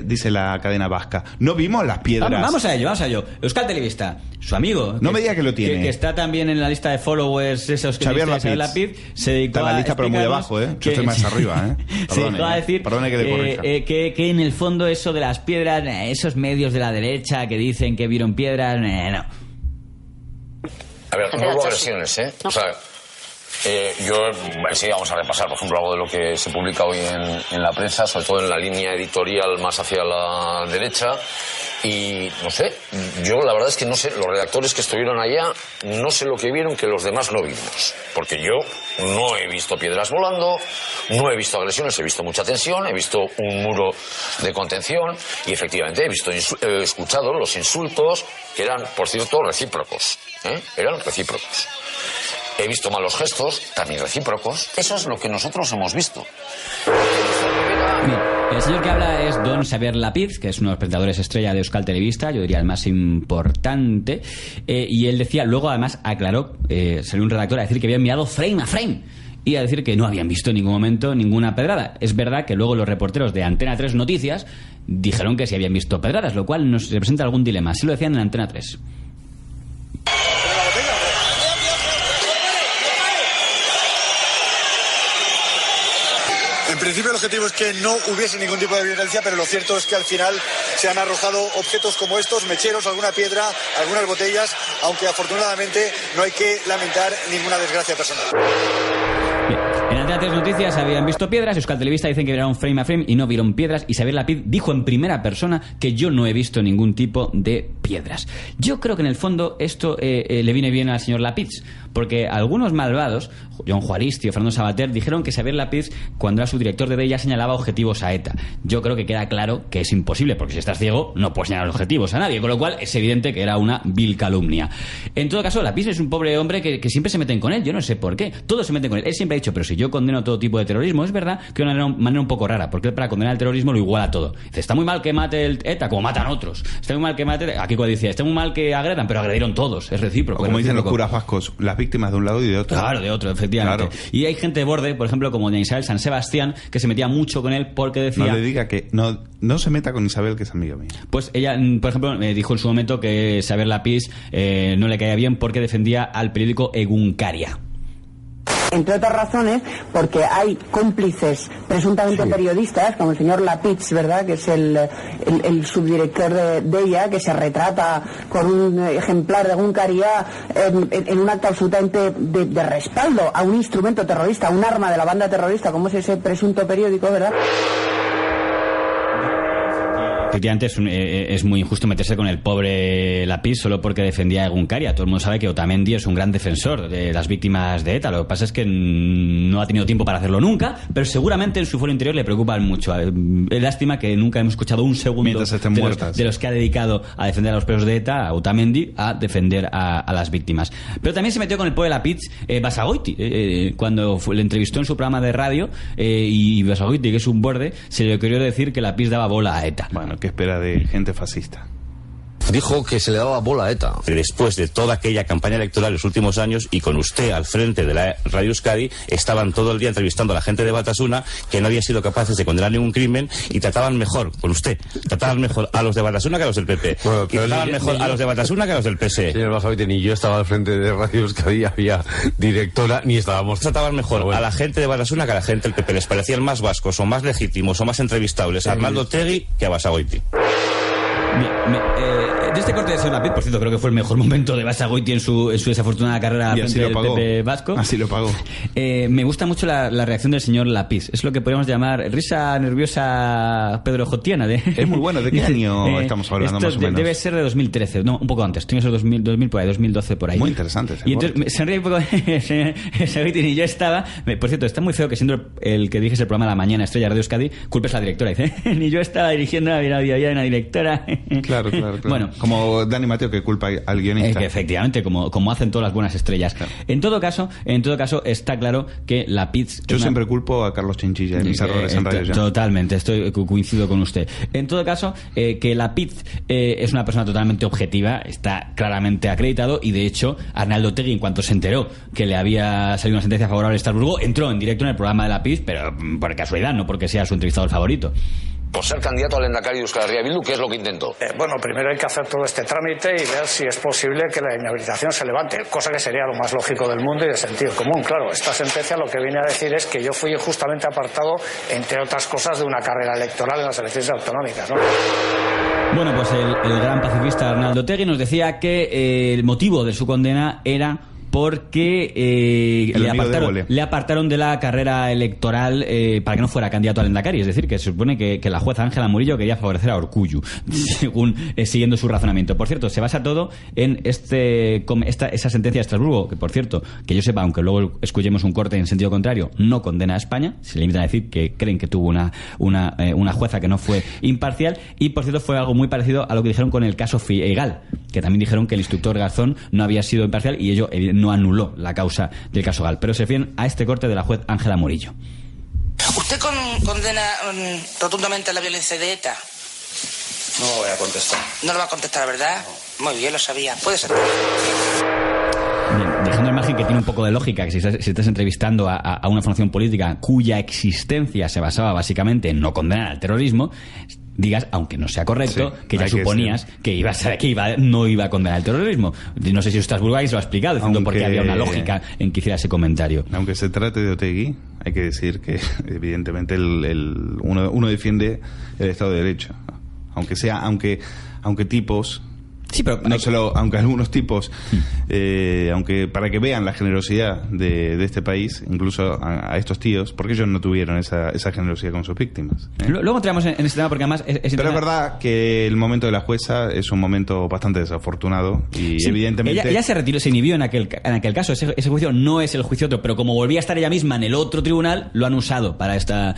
dice la cadena vasca, no vimos las piedras. Vamos a ello. Euskal Telebista, su amigo, no me diga que lo tiene, que está también en la lista de followers, esos que Xavier Lapid, se dedicó está en la lista, pero muy abajo, yo estoy más arriba, se dedicó a decir perdone que le corrija, que en el fondo eso de las piedras, esos medios de la derecha que dicen que vieron piedras, no. A ver, no hubo agresiones, o sea, Yo enseguida vamos a repasar, por ejemplo, algo de lo que se publica hoy en la prensa, sobre todo en la línea editorial más hacia la derecha. Y no sé, yo la verdad es que no sé, los redactores que estuvieron allá, no sé lo que vieron que los demás no vimos. Porque yo no he visto piedras volando, no he visto agresiones, he visto mucha tensión, he visto un muro de contención y efectivamente he escuchado los insultos que eran, por cierto, recíprocos. Eran recíprocos. He visto malos gestos, también recíprocos. Eso es lo que nosotros hemos visto. El señor que habla es don Xavier Lapiz, que es uno de los presentadores estrella de Euskal Telebista, yo diría el más importante, y él decía, luego además aclaró, salió un redactor a decir que había enviado frame a frame y a decir que no habían visto en ningún momento ninguna pedrada. Es verdad que luego los reporteros de Antena 3 Noticias dijeron que sí habían visto pedradas, lo cual nos representa algún dilema. Así lo decían en Antena 3. En principio el objetivo es que no hubiese ningún tipo de violencia, pero lo cierto es que al final se han arrojado objetos como estos, mecheros, alguna piedra, algunas botellas, aunque afortunadamente no hay que lamentar ninguna desgracia personal. Bien. En Antena 3 Noticias habían visto piedras, Euskal Telebista dicen que vieron frame a frame y no vieron piedras, y Xavier Lapiz dijo en primera persona que yo no he visto ningún tipo de piedras. Yo creo que en el fondo esto le viene bien al señor Lapiz, porque algunos malvados, Jon Juaristi o Fernando Savater, dijeron que Xavier Lapiz, cuando era su director de DEIA, señalaba objetivos a ETA. Yo creo que queda claro que es imposible, porque si estás ciego no puedes señalar objetivos a nadie, con lo cual es evidente que era una vil calumnia. En todo caso, Lapiz es un pobre hombre que siempre se meten con él, yo no sé por qué, todos se meten con él. Él siempre ha dicho, pero si yo condeno todo tipo de terrorismo, es verdad que de una manera un poco rara, porque él para condenar el terrorismo lo iguala todo. Dice, está muy mal que mate el ETA, como matan otros. Está muy mal que mate, aquí cuando decía, está muy mal que agredan, pero agredieron todos, es recíproco. O como dicen los curas vascos, las víctimas de un lado y de otro. Claro, de otro, efectivamente. Claro. Y hay gente de borde, por ejemplo, como de Isabel San Sebastián, que se metía mucho con él porque decía... No le diga que no se meta con Isabel, que es amiga mía. Pues ella, por ejemplo, me dijo en su momento que Xavier Lapiz no le caía bien porque defendía al periódico Egunkaria. Entre otras razones, porque hay cómplices presuntamente periodistas, como el señor Lapiz, ¿verdad?, que es el subdirector de ella, que se retrata con un ejemplar de Egunkaria en un acto absolutamente de respaldo a un instrumento terrorista, a un arma de la banda terrorista, como es ese presunto periódico, ¿verdad? Efectivamente es muy injusto meterse con el pobre Lapiz solo porque defendía a Egunkaria. Todo el mundo sabe que Otamendi es un gran defensor de las víctimas de ETA. Lo que pasa es que no ha tenido tiempo para hacerlo nunca, pero seguramente en su foro interior le preocupan mucho. Es lástima que nunca hemos escuchado un segundo de los que ha dedicado a defender a los presos de ETA, a Otamendi, a defender a las víctimas. Pero también se metió con el pobre Lapiz Basagoiti, cuando le entrevistó en su programa de radio, y Basagoiti, que es un borde, se le quería decir que Lapiz daba bola a ETA. Bueno, ¿qué espera de gente fascista? Dijo que se le daba bola a ETA. Después de toda aquella campaña electoral en los últimos años, y con usted al frente de la Radio Euskadi, estaban todo el día entrevistando a la gente de Batasuna, que no había sido capaces de condenar ningún crimen, y trataban mejor, con usted, trataban mejor a los de Batasuna que a los del PP. Bueno, y trataban mejor a los de Batasuna que a los del PSE. Señor Basagoiti, ni yo estaba al frente de Radio Euskadi, había directora, ni estábamos... Trataban mejor a la gente de Batasuna que a la gente del PP. Les parecían más vascos, o más legítimos, o más entrevistables a Arnaldo Otegi que a Basagoiti. De este corte de señor Lapiz, por cierto, creo que fue el mejor momento de Basagoiti en su desafortunada carrera frente del PP vasco. Así lo pagó. Me gusta mucho la reacción del señor Lapiz. Es lo que podríamos llamar risa nerviosa Pedro Jotiana. Es muy bueno. ¿De qué año estamos hablando más o menos? Debe ser de 2013, no, un poco antes. Tiene que ser 2000 por ahí, 2012 por ahí. Muy interesante. Y entonces se ríe un poco Basagoiti, y yo estaba... Por cierto, está muy feo que siendo el que diriges el programa de la mañana, Estrella Radio Euskadi, culpes a la directora. Dice, ni yo estaba dirigiendo, había una directora. Claro. Bueno, como Dani Mateo, que culpa al guionista. Que efectivamente, como hacen todas las buenas estrellas. Claro. En todo caso, está claro que Lapiz... Yo siempre culpo a Carlos Chinchilla de mis errores en Radio Ya. Totalmente, coincido con usted. En todo caso, que Lapiz es una persona totalmente objetiva, está claramente acreditado, y de hecho, Arnaldo Otegi, en cuanto se enteró que le había salido una sentencia favorable a Estrasburgo, entró en directo en el programa de Lapiz, pero por casualidad, no porque sea su entrevistador favorito. Por ser candidato al lehendakari de Euskal Herria Bildu, ¿qué es lo que intentó? Bueno, primero hay que hacer todo este trámite y ver si es posible que la inhabilitación se levante, cosa que sería lo más lógico del mundo y de sentido común. Claro, esta sentencia lo que viene a decir es que yo fui injustamente apartado, entre otras cosas, de una carrera electoral en las elecciones autonómicas, ¿no? Bueno, pues el gran pacifista Arnaldo Otegi nos decía que el motivo de su condena era porque le apartaron de la carrera electoral para que no fuera candidato al Endacari. Es decir, que se supone que la jueza Ángela Murillo quería favorecer a Urkullu, según siguiendo su razonamiento. Por cierto, se basa todo en esa sentencia de Estrasburgo, que por cierto, que yo sepa, aunque luego escuchemos un corte en sentido contrario, no condena a España. Se limitan a decir que creen que tuvo una jueza que no fue imparcial. Y por cierto, fue algo muy parecido a lo que dijeron con el caso Figal, que también dijeron que el instructor Garzón no había sido imparcial y ello no anuló la causa del caso Gal. Pero se refieren a este corte de la juez Ángela Murillo. ¿Usted condena rotundamente la violencia de ETA? No voy a contestar. No lo va a contestar, ¿verdad? No. Muy bien, lo sabía. Puede ser. Bien, dejando al margen que tiene un poco de lógica que si estás entrevistando a una formación política cuya existencia se basaba básicamente en no condenar al terrorismo, digas, aunque no sea correcto, que ya suponías que no iba a condenar el terrorismo. No sé si Estrasburgo ahí se lo ha explicado, diciendo por qué había una lógica en que hiciera ese comentario. Aunque se trate de Otegi, hay que decir que evidentemente uno defiende el Estado de Derecho. Aunque tipos... Sí, pero aunque algunos tipos, aunque para que vean la generosidad de este país, incluso a estos tíos, porque ellos no tuvieron esa generosidad con sus víctimas. Luego entramos en este tema porque además pero es verdad que el momento de la jueza es un momento bastante desafortunado y sí, evidentemente ella se retiró, se inhibió en aquel caso. Ese juicio no es el juicio otro, pero como volvía a estar ella misma en el otro tribunal, lo han usado para esta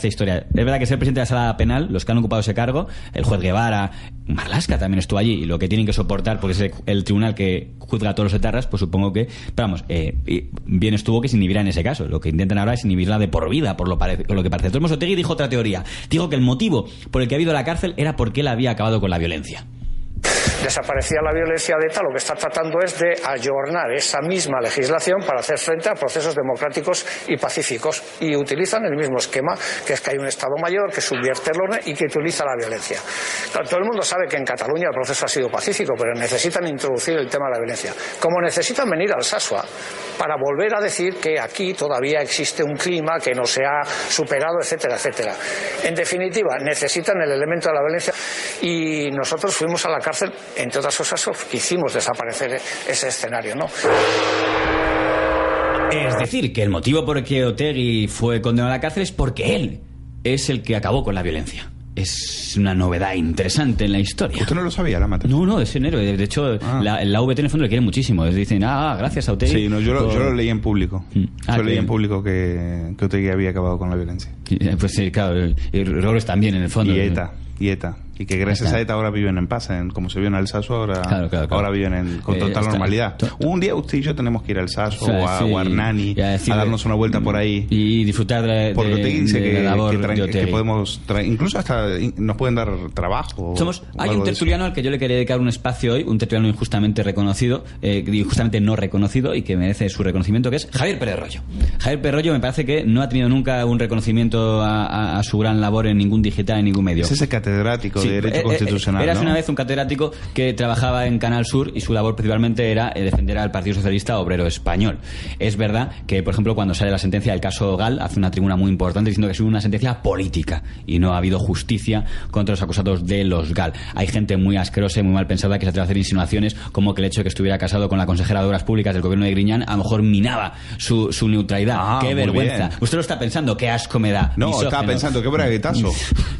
historia. Es verdad que es el presidente de la sala penal, los que han ocupado ese cargo, el juez Guevara, Marlaska también estuvo allí, y lo que tienen que soportar, porque es el tribunal que juzga a todos los etarras, pues supongo que, pero vamos, bien estuvo que se inhibirá en ese caso. Lo que intentan ahora es inhibirla de por vida, por lo que parece. Tomás Otegi dijo otra teoría. Dijo que el motivo por el que ha habido la cárcel era porque él había acabado con la violencia. Desaparecía la violencia de ETA, lo que está tratando es de ayornar esa misma legislación para hacer frente a procesos democráticos y pacíficos, y utilizan el mismo esquema, que es que hay un Estado mayor que subvierte el orden y que utiliza la violencia. Claro, todo el mundo sabe que en Cataluña el proceso ha sido pacífico, pero necesitan introducir el tema de la violencia, como necesitan venir al Sasua para volver a decir que aquí todavía existe un clima que no se ha superado, etcétera, etcétera. En definitiva, necesitan el elemento de la violencia, y nosotros fuimos a la cárcel, entre otras cosas, hicimos desaparecer ese escenario, ¿no? Es decir, que el motivo por el que Otegi fue condenado a la cárcel es porque él es el que acabó con la violencia. Es una novedad interesante en la historia. ¿Usted no lo sabía, la mata? No, es enero. De hecho, la VT en el fondo le quiere muchísimo. Dicen, gracias a Otegi. Sí, yo lo leí en público. Yo leí en público que Otegi había acabado con la violencia. Pues sí, claro. Y Robles también, en el fondo. Y ETA. Y que gracias a ETA ahora viven en paz, como se vio en Alsaso, ahora viven con total normalidad. Un día usted y yo tenemos que ir al Alsaso o a Hernani a darnos una vuelta por ahí y disfrutar de la labor que podemos incluso hasta nos pueden dar trabajo. Hay un tertuliano al que yo le quería dedicar un espacio hoy, un tertuliano injustamente reconocido, injustamente no reconocido y que merece su reconocimiento, que es Javier Pérez Royo. Javier Pérez Royo me parece que no ha tenido nunca un reconocimiento a su gran labor en ningún digital, en ningún medio. Es ese catedrático de Derecho Constitucional. Eras ¿no? una vez un catedrático que trabajaba en Canal Sur y su labor principalmente era defender al Partido Socialista Obrero Español. Es verdad que, por ejemplo, cuando sale la sentencia del caso Gal, hace una tribuna muy importante diciendo que es una sentencia política y no ha habido justicia contra los acusados de los Gal. Hay gente muy asquerosa y muy mal pensada que se atreve a hacer insinuaciones como que el hecho de que estuviera casado con la consejera de Obras Públicas del gobierno de Griñán a lo mejor minaba su neutralidad. ¡Qué vergüenza! Bien. Usted lo está pensando, qué asco me da. No, estaba pensando, qué braguetazo.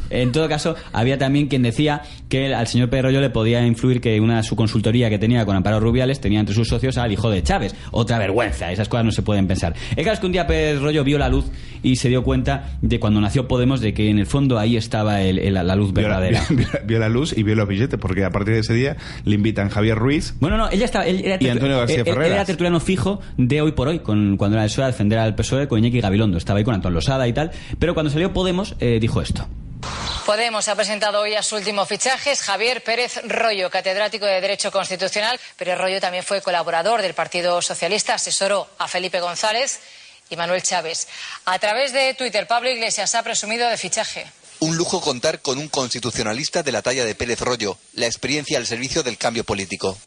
En todo caso, había también quien decía que al señor Pérez Royo le podía influir que su consultoría que tenía con Amparo Rubiales tenía entre sus socios al hijo de Chávez. Otra vergüenza, esas cosas no se pueden pensar. El caso es que un día Pérez Royo vio la luz y se dio cuenta de cuando nació Podemos de que en el fondo ahí estaba la luz verdadera. Vio la luz y vio los billetes, porque a partir de ese día le invitan Javier Ruiz y Antonio García Ferreras. Él era tertuliano fijo de Hoy por Hoy, cuando era el PSOE a defender al PSOE con Iñaki Gabilondo. Estaba ahí con Antón Losada y tal, pero cuando salió Podemos dijo esto. Podemos ha presentado hoy a su último fichaje, Javier Pérez Royo, catedrático de Derecho Constitucional. Pérez Royo también fue colaborador del Partido Socialista, asesoró a Felipe González y Manuel Chávez. A través de Twitter, Pablo Iglesias ha presumido de fichaje. Un lujo contar con un constitucionalista de la talla de Pérez Royo, la experiencia al servicio del cambio político.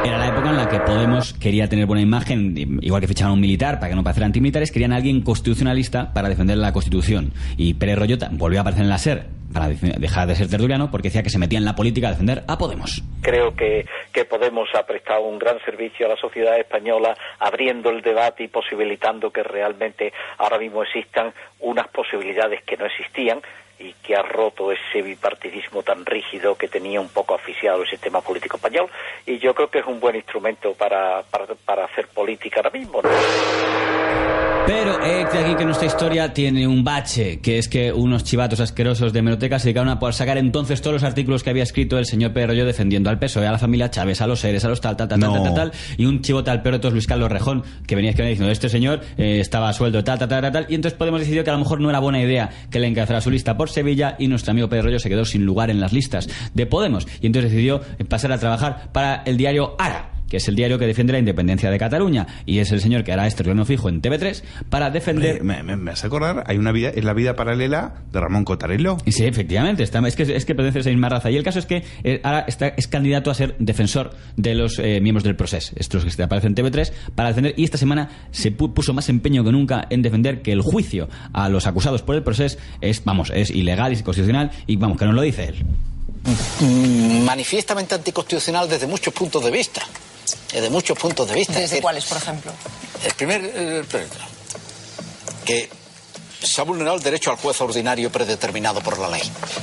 Era la época en la que Podemos quería tener buena imagen, igual que fichaban a un militar para que no parecieran antimilitares, querían a alguien constitucionalista para defender la Constitución. Y Pérez Royo volvió a aparecer en la SER, para dejar de ser tertuliano, porque decía que se metía en la política a defender a Podemos. Creo que Podemos ha prestado un gran servicio a la sociedad española, abriendo el debate y posibilitando que realmente ahora mismo existan unas posibilidades que no existían, y que ha roto ese bipartidismo tan rígido que tenía un poco asfixiado el sistema político español, y yo creo que es un buen instrumento para hacer política ahora mismo, ¿no? Pero aquí que nuestra historia tiene un bache, que es que unos chivatos asquerosos de hemeroteca se dedicaron a poder sacar entonces todos los artículos que había escrito el señor Pérez Royo defendiendo al PSOE, a la familia Chávez, a los seres, a los tal, y un chivote al perro de todos, Luis Carlos Rejón, que venía diciendo, este señor estaba a sueldo tal, y entonces Podemos decidió que a lo mejor no era buena idea que le encabezara su lista por Sevilla, y nuestro amigo Pérez Royo se quedó sin lugar en las listas de Podemos, y entonces decidió pasar a trabajar para el diario Ara, que es el diario que defiende la independencia de Cataluña, y es el señor que hará este terreno fijo en TV3 para defender... Me hace acordar, hay una vida, es la vida paralela de Ramón Cotarello. Sí, efectivamente, es que pertenece a esa misma raza, y el caso es que ahora es candidato a ser defensor de los miembros del Procés, estos que aparecen en TV3, para defender, y esta semana se puso más empeño que nunca en defender que el juicio a los acusados por el Procés es ilegal y inconstitucional, y vamos, que nos lo dice él. Manifiestamente anticonstitucional desde muchos puntos de vista. ¿Desde cuáles, por ejemplo? El primer, que se ha vulnerado el derecho al juez ordinario predeterminado por la ley.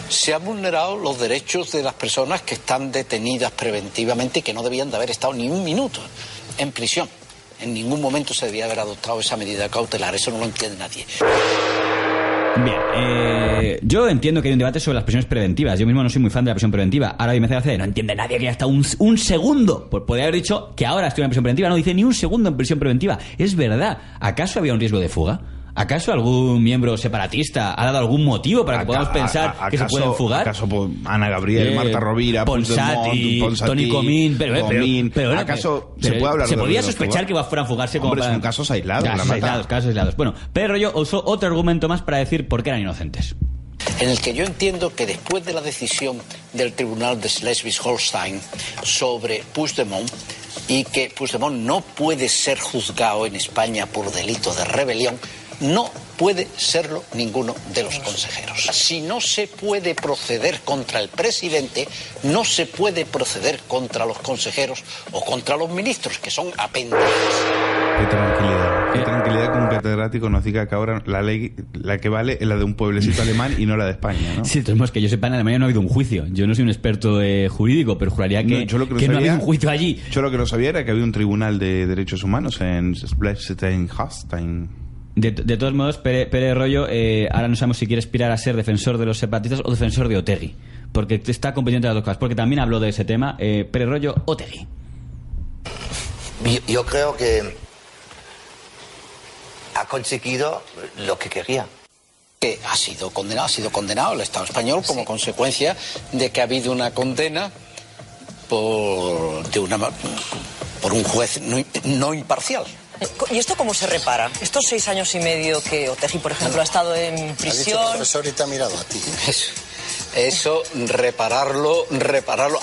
Se han vulnerado los derechos de las personas que están detenidas preventivamente y que no debían de haber estado ni un minuto en prisión. En ningún momento se debía haber adoptado esa medida cautelar. Eso no lo entiende nadie. Bien, yo entiendo que hay un debate sobre las prisiones preventivas. Yo mismo no soy muy fan de la prisión preventiva. Ahora me hace no entiende nadie que hasta un segundo. Pues podría haber dicho que ahora estoy en prisión preventiva. No dice ni un segundo en prisión preventiva. Es verdad. ¿Acaso había un riesgo de fuga? ¿Acaso algún miembro separatista ha dado algún motivo para que podamos pensar que se pueden fugar? ¿Acaso Ana Gabriel, Marta Rovira, Ponsati, Toni Comín? Pero ¿acaso se puede hablar de se podía sospechar que fueran a fugarse? Hombre, son casos aislados. Casos aislados. Bueno, Pérez Royo usó otro argumento más para decir por qué eran inocentes. En el que yo entiendo que después de la decisión del Tribunal de Schleswig-Holstein sobre Puigdemont, y que Puigdemont no puede ser juzgado en España por delito de rebelión, no puede serlo ninguno de los consejeros. Si no se puede proceder contra el presidente, no se puede proceder contra los consejeros o contra los ministros, que son apéndices. Qué tranquilidad que un catedrático nos diga que ahora la ley, la que vale, es la de un pueblecito alemán y no la de España, ¿no? Sí, tenemos que yo sepa, en Alemania no ha habido un juicio. Yo no soy un experto jurídico, pero juraría que no ha habido un juicio allí. Yo lo que no sabía era que había un tribunal de derechos humanos en Schleswig-Holstein. De todos modos, Pérez Royo ahora no sabemos si quiere aspirar a ser defensor de los separatistas o defensor de Otegi, porque está compitiendo de las dos cosas, porque también habló de ese tema. Pérez Royo, Otegi. Yo creo que ha conseguido lo que quería. Que ha sido condenado el Estado español como consecuencia de que ha habido una condena por un juez no imparcial. ¿Y esto cómo se repara? Estos 6 años y medio que Otegi, por ejemplo, ha estado en prisión... Ha dicho profesor y te ha mirado a ti. Eso, repararlo.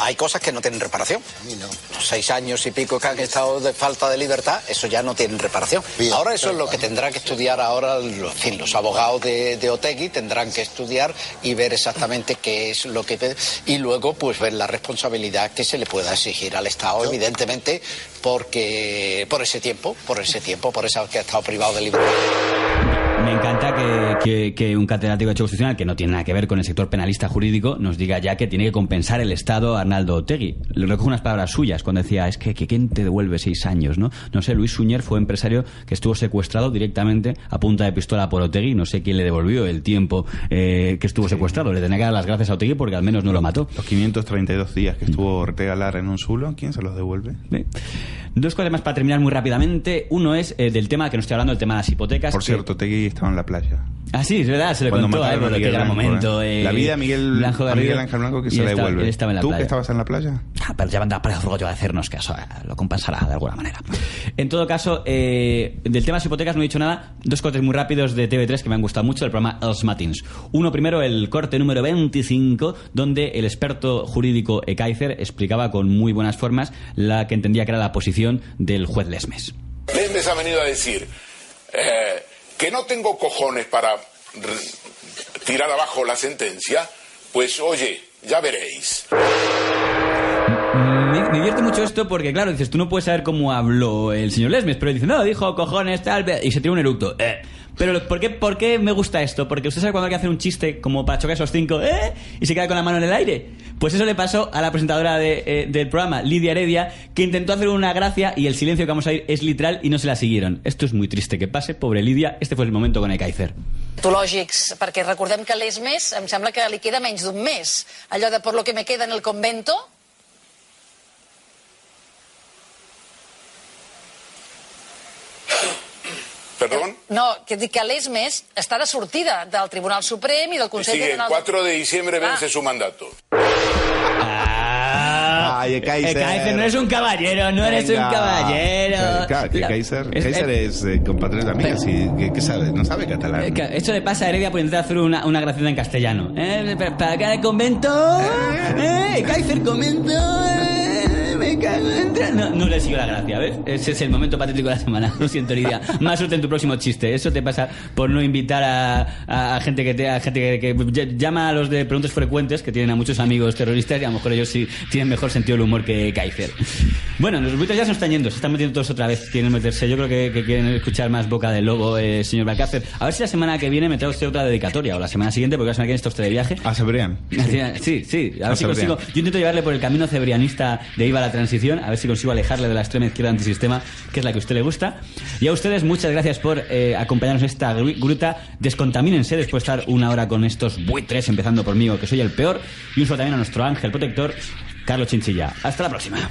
Hay cosas que no tienen reparación. A mí no. Los 6 años y pico que han estado de falta de libertad, eso ya no tiene reparación. Bien, ahora eso es lo que tendrá que estudiar ahora, los abogados de Otegi tendrán que estudiar y ver exactamente qué es lo que... Y luego, pues, ver la responsabilidad que se le pueda exigir al Estado, evidentemente, porque por esa que ha estado privado de libertad. Me encanta que un catedrático de Derecho Constitucional, que no tiene nada que ver con el sector penalista jurídico, nos diga ya que tiene que compensar el Estado a Arnaldo Otegi. Le recojo unas palabras suyas cuando decía, es que ¿quién te devuelve 6 años? ¿no? No sé, Luis Suñer fue empresario que estuvo secuestrado directamente a punta de pistola por Otegi. No sé quién le devolvió el tiempo que estuvo secuestrado. Le tenía que dar las gracias a Otegi porque al menos no lo mató. Los 532 días que estuvo Ortega Lara en un zulo, ¿quién se los devuelve? Dos cosas más para terminar muy rápidamente. Uno es del tema que nos estoy hablando, el tema de las hipotecas. Por cierto, Otegi estaba en la playa. Ah, sí, es verdad, se le contó a Álvaro que era momento. La vida de Miguel Ángel Blanco que se la devuelve. Él estaba en la ¿Tú playa. que estabas en la playa? Pero ya mandaba para Rollo a hacernos caso, lo compensará de alguna manera. En todo caso, del tema de las hipotecas no he dicho nada. 2 cortes muy rápidos de TV3 que me han gustado mucho del programa Els Matins. Uno primero, el corte número 25, donde el experto jurídico Ekaizer explicaba con muy buenas formas la que entendía que era la posición del juez Lesmes. Lesmes ha venido a decir que no tengo cojones para tirar abajo la sentencia Pues oye, ya veréis. Me divierte mucho esto porque, claro, dices, tú no puedes saber cómo habló el señor Lesmes, pero dice, no, dijo cojones, tal, y se tira un eructo. Pero ¿por qué me gusta esto? Porque usted sabe cuando hay que hacer un chiste como para chocar esos 5, y se queda con la mano en el aire. Pues eso le pasó a la presentadora del programa, Lidia Heredia, que intentó hacer una gracia y el silencio que vamos a ir es literal y no se la siguieron. Esto es muy triste que pase, pobre Lidia. Este fue el momento con Ekaizer. Mitològics, perquè recordem que l'Esmes em sembla que li queda menys d'un mes. Allò de por lo que me queda en el convento. ¿Perdón? No, que dic que l'Esmes està de sortida del Tribunal Suprem i del Consell Sí, el General... 4 de diciembre vence su mandato. Ay, Ekaizer no eres un caballero, no eres un caballero. Claro, que Ekaizer es compatriota mía, así, ¿qué sabe? No sabe catalán. Esto le pasa a Heredia por intentar hacer una gracieta en castellano. ¿Para acá el convento? Ekaizer convento... Me cago en... No le sigo la gracia, ¿ves? Ese es el momento patético de la semana. Lo siento, Lidia. Más suerte en tu próximo chiste. Eso te pasa por no invitar a gente que llama a los de preguntas frecuentes, que tienen a muchos amigos terroristas, y a lo mejor ellos sí tienen mejor sentido del humor que Ekaizer. Bueno, los buitres ya se están yendo, se están metiendo todos otra vez. Quieren meterse. Yo creo que quieren escuchar más Boca del Lobo, señor Balcácer. A ver si la semana que viene me trae usted otra dedicatoria, o la semana siguiente, porque la semana que viene está usted de viaje. A Cebrián. Sí. A ver si consigo. Yo intento llevarle por el camino cebrianista de IVA a la transición, a ver si consigo alejarle de la extrema izquierda antisistema, que es la que a usted le gusta. Y a ustedes, muchas gracias por acompañarnos en esta gruta. Descontamínense después de estar una hora con estos buitres, empezando por mí, que soy el peor. Y un saludo también a nuestro ángel protector, Carlos Chinchilla. Hasta la próxima.